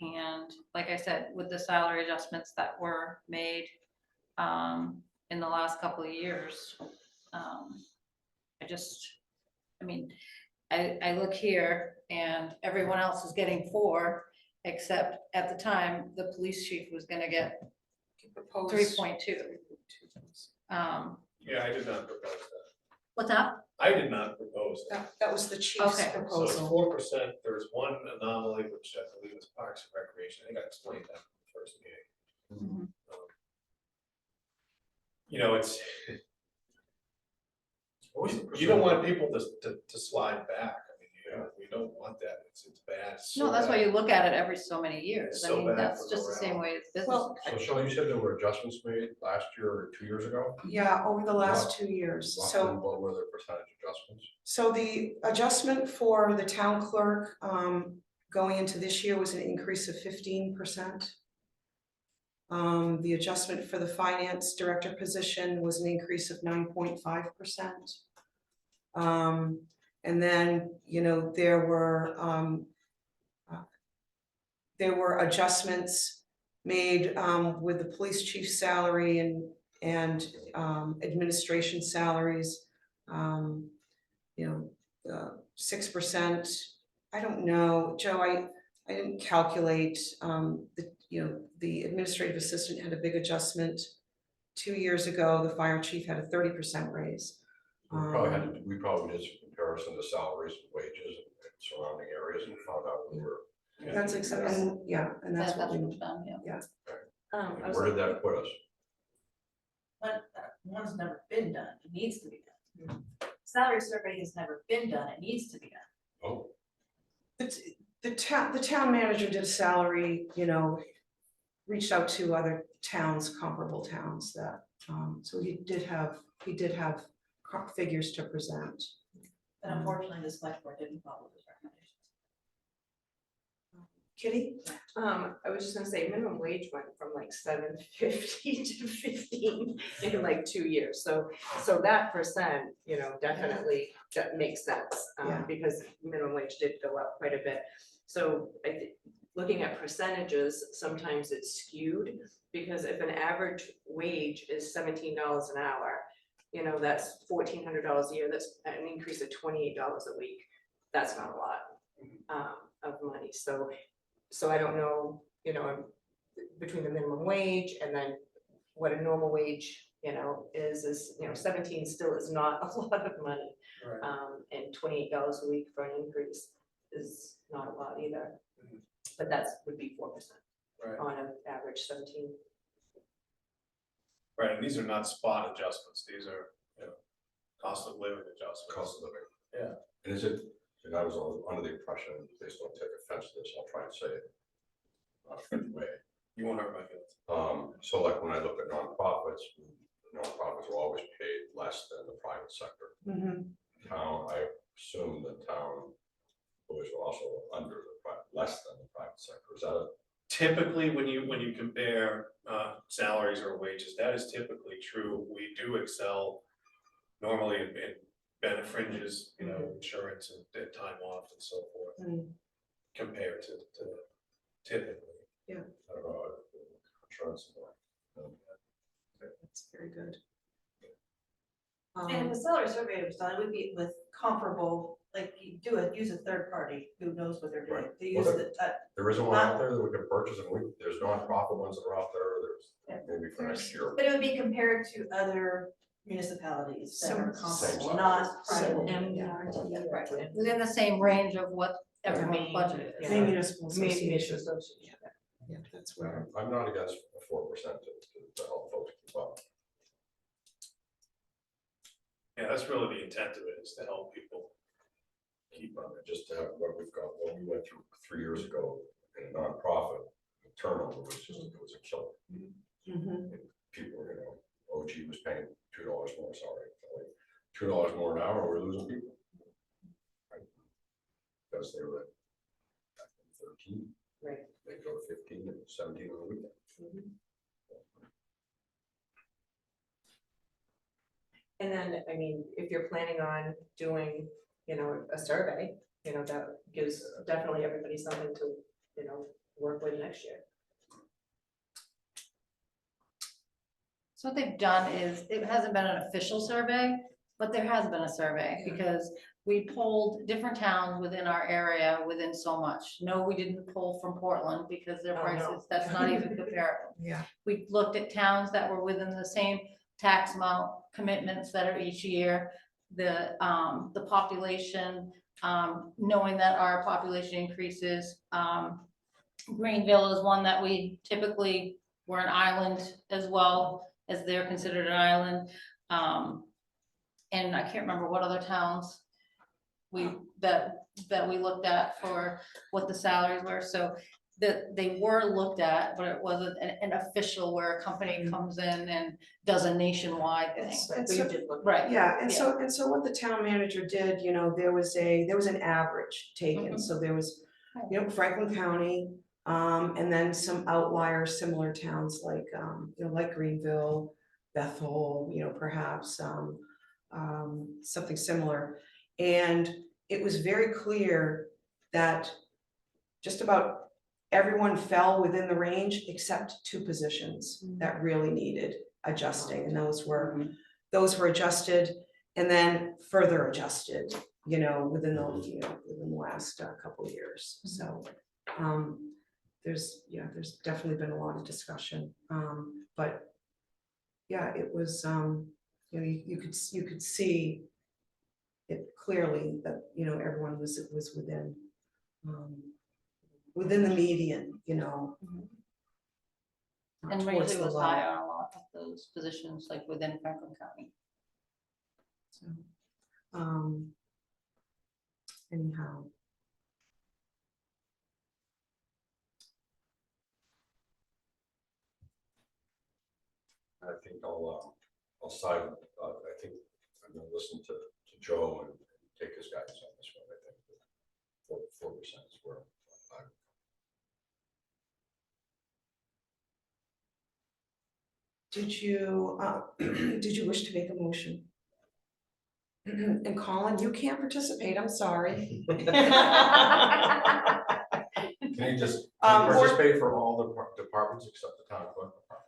And like I said, with the salary adjustments that were made in the last couple of years, I look here and everyone else is getting 4, except at the time, the police chief was gonna get 3.2. Yeah, I did not propose that. What's that? I did not propose that. That was the chief's Okay. So it's proposal. 4%. There's one anomaly, which I believe is Parks and Recreation. I think I explained that in the first meeting. Mhm. You know, it's. You don't want people to slide back. I mean, we don't want that. It's bad. It's so No, that's why bad. you look at it every so many years. It's I so mean, bad that's for just the same morale. way as business. Well, So Shelley, you said there were adjustments made last year or 2 years ago? yeah, over the last 2 years. Roughly, So, what were the percentage adjustments? so the adjustment for the town clerk going into this year was an increase of 15%. The adjustment for the finance director position was an increase of 9.5%. And then, you know, there were adjustments made with the police chief's salary and administration salaries. You know, 6%. I don't know, Joe. I didn't calculate the administrative assistant had a big adjustment 2 years ago. The fire chief had a 30% raise. We probably did some comparison to salaries and wages and surrounding areas and found out we were. That's exactly, and that's what we. what's done, yeah. And where did that put us? One's never been done, it needs to be done. Salary survey has never been done, it needs to be done. Oh, The town manager did a salary, you know, reached out to other towns, comparable towns that, so he did have figures to present. And unfortunately, the select board didn't follow those recommendations. Kitty? I was just gonna say minimum wage went from like $7.50 to 15 in like 2 years. So that percent, you know, definitely that makes sense. Yeah. Because minimum wage did go up quite a bit. So looking at percentages, sometimes it's skewed because if an average wage is $17 an hour, you know, that's $1,400 a year. That's an increase of $28 a week. That's not a lot of money. So I don't know, you know, between the minimum wage and then what a normal wage, you know, is, you know, 17 still is not a lot of money. Right. And $28 a week for an increase is not a lot either. Mhm. But would be 4% Right. on an average 17. Right, and these are not spot adjustments, these are, you know, cost of living adjustments. cost of living. Yeah. And is it, and I was under the impression, please don't take offense to this, I'll try and say it way. You won't hurt my feelings. So like when I look at nonprofits will always pay less than the private sector. Town, I assume the town employees were also under less than the private sector. Is that typically, when you compare salaries or wages, that is typically true. We do excel normally in benefit fringes, you know, insurance and time off and so forth, compared to typically. I don't know, insurance. That's very good. And if a salary survey was done, it would be with comparable, like you use a third party who knows what they're doing. Right. They Well, use the, There isn't one out there that we could purchase, and there's nonprofit ones that are out there, Yeah. there's maybe for next year. but it would be compared to other municipalities that are Same comparable, size. not Similar. private. Right, within the same range of what everyone's budget is. Yeah. Maine Municipal Maybe Association. association. Yeah, that's where. I'm not against 4% to help folks keep up. Yeah, that's really the intent of it, is to help people. Keep on it, just to have what we've got, what we went through 3 years ago in a nonprofit, the turnover was just, it was a killer. And people, you know, OG was paying $2 more, sorry, like $2 more an hour, we're losing people. Right? Because they were at 13. Right. They go to 15 and 17 on the weekend. And then, I mean, if you're planning on doing, you know, a survey, you know, that gives definitely everybody something to, you know, work with next year. So what they've done is, it hasn't been an official survey, but there has been a survey, because we polled different towns within our area within so much. No, we didn't poll from Portland, because their Oh, no. prices, that's not even comparable. Yeah. We looked at towns that were within the same tax amount commitments that are each year, the population, knowing that our population increases. Greenville is one that we typically, we're an island as well, as they're considered an island. And I can't remember what other towns that we looked at for what the salaries were, so that they were looked at, but it wasn't an official where a company comes in and does a nationwide thing. But so- you did look. Right, Yeah, and so what the town manager did, you know, there was an average taken, Mhm. so there was, you know, Franklin County, and then some outliers, similar towns like, you know, like Greenville, Bethel, you know, perhaps, something similar. And it was very clear that just about everyone fell within the range except 2 positions that really needed adjusting, and those were adjusted and then further adjusted, you know, within the last couple of years. So there's definitely been a lot of discussion, but yeah, it was, you know, you could see it clearly that, you know, everyone was within the median, you know. and towards Rangeley the was low. high on a lot of those positions, like within Franklin County. So, anyhow. I think I'll side, I think I'm gonna listen to Joe and take his guidance on this one, I think. 4% is where I. Did you wish to make a motion? And Colin, you can't participate, I'm sorry. Can you just Or- participate for all the departments except the town clerk department?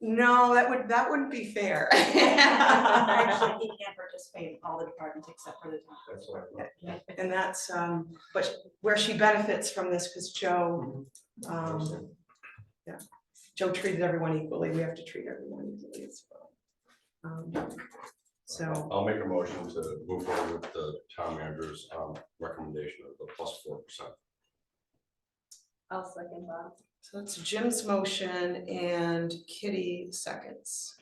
No, that wouldn't be fair. Actually, he can't participate in all the departments except for the town. That's what I thought. And that's, but where she benefits from this, because Joe, yeah, Joe treated everyone equally, we have to treat everyone equally as well. So, I'll make a motion to move forward with the town manager's recommendation of the +4%. I'll second that. so it's Jim's motion and Kitty seconds.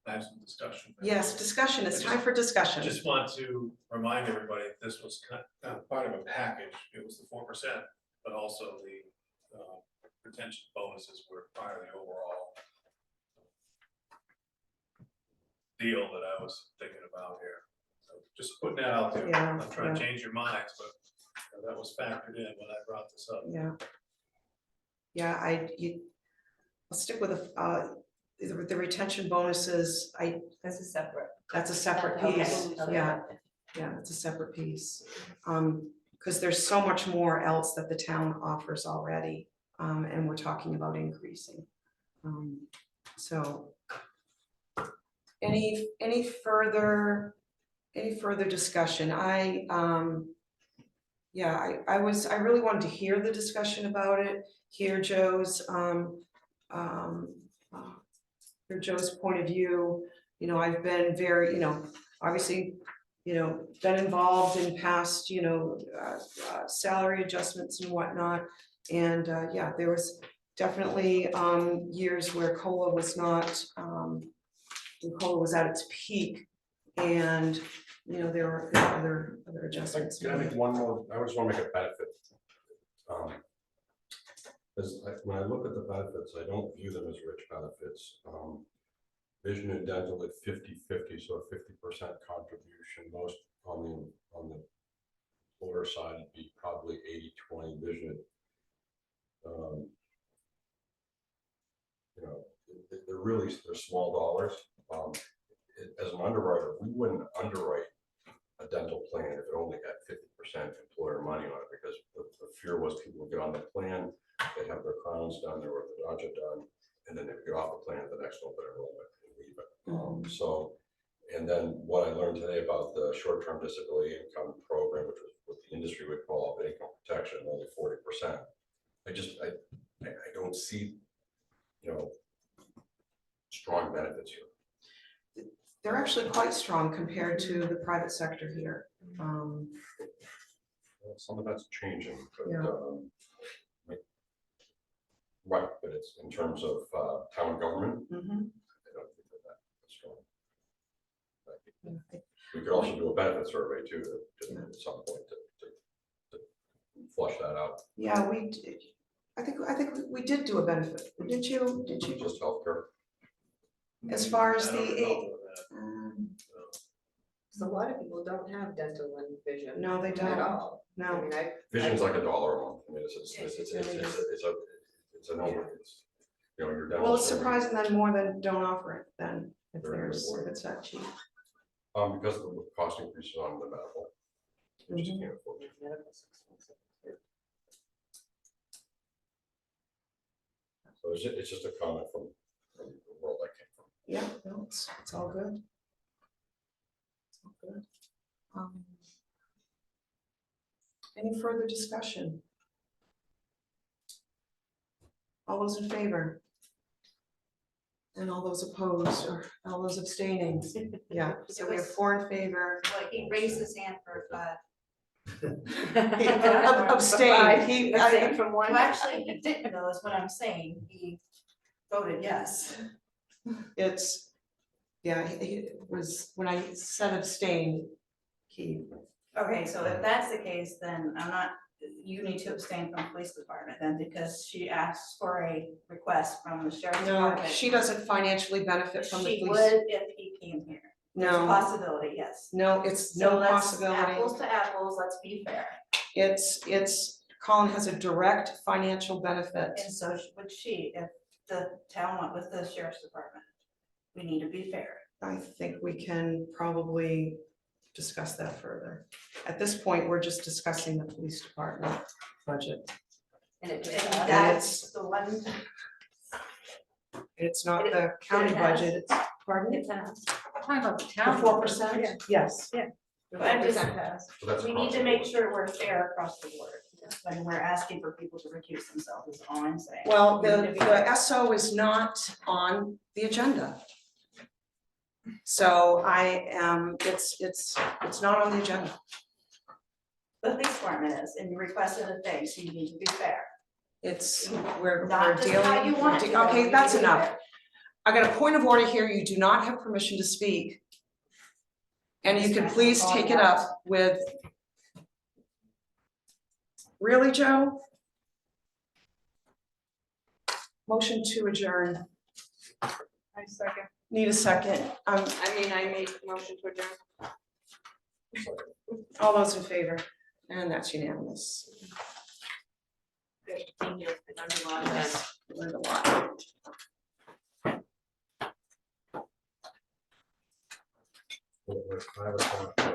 I have some discussion. Yes, discussion, it's time for I discussion. just want to remind everybody, this was part of a package, it was the 4%, but also the retention bonuses were part of the overall deal that I was thinking about here. So just putting that out there, Yeah, I'm not trying to yeah. change your minds, but that was factored in when I brought this up. Yeah. Yeah, I'll stick with the retention bonuses, That's a separate. that's a separate Okay, piece, okay. yeah, that's a separate piece. Because there's so much more else that the town offers already, and we're talking about increasing. So. Any further discussion? I really wanted to hear the discussion about it, hear Joe's point of view. You know, I've been very, obviously, been involved in past, salary adjustments and whatnot. And yeah, there was definitely years where COLA was not, when COLA was at its peak, and there were other adjustments. Can I make one more? I just want to make a benefit. Because when I look at the benefits, I don't view them as rich benefits. Vision and dental at 50-50, so a 50% contribution. Most on the employer side would be probably 80-20 vision. They're small dollars. As an underwriter, we wouldn't underwrite a dental plan if it only had 50% employer money on it, because the fear was people would get on the plan, they'd have their crowns done, their orthodontia done, and then they'd get off the plan at the next open enrollment and leave it. And then what I learned today about the short-term disability income program, which was what the industry would call income protection, only 40%. I don't see, strong benefits here. They're actually quite strong compared to the private sector here. Well, some of that's changing, but Yeah. Right, but it's in terms of town government. Mhm. I don't think that's strong. We could also do a benefit survey too, at some point to flush that out. Yeah, I think we did do a benefit, didn't you? Just healthcare. As far as I don't the, know that. So a lot of people don't have dental and vision. No, they At don't. all. I no, mean, Vision's like $1 a month. I mean, it's a number. It's, your dental. well, it's surprising that more than don't offer it then, if Very good if point. it's that cheap. Because of the cost increases on the medical. We just Mhm. can't afford it. medical's expensive. So it's just a comment from the world I came from. Yeah, no, it's all good. It's all good. Any further discussion? All those in favor? And all those opposed, or all those abstaining? Yeah, so we have 4 in favor. Well, he raised his hand for 5. Abstain, he, Abstain from one. Well, actually, he didn't know, is what I'm saying. He voted yes. it's, yeah, he was, when I said abstain, he, Okay, so if that's the case, then you need to abstain from police department then, because she asked for a request from the sheriff's no, department. she doesn't financially benefit from the She police. would if he came here. There's a No, possibility, yes. no, it's So no let's possibility. Apples to apples, let's be fair. It's, Colin has a direct financial benefit. And so would she, if the town went with the sheriff's department. We need to be fair. I think we can probably discuss that further. At this point, we're just discussing the police department budget. And it And just. that's the one. It's not the county budget, it's, pardon? It's a. Talking about the The town. 4%? Yes. But I'm just, So that's we need across to the make board. sure we're fair across the board. When we're asking for people to recuse themselves, is all I'm saying. Well, We need to be the fair. SO is not on the agenda. So it's not on the agenda. The police department is, and you requested a thing, so you need to be fair. We're Not just dealing. how you want it to go, you Okay, need that's to be enough. fair. I got a point of order here. You do not have permission to speak. And you can please take it up with. Really, Joe? Motion to adjourn. I second. Need a second. I made motion to adjourn. All those in favor? And that's unanimous. Thank you. I learned a lot of that. Learned a lot. What, 5 o'clock?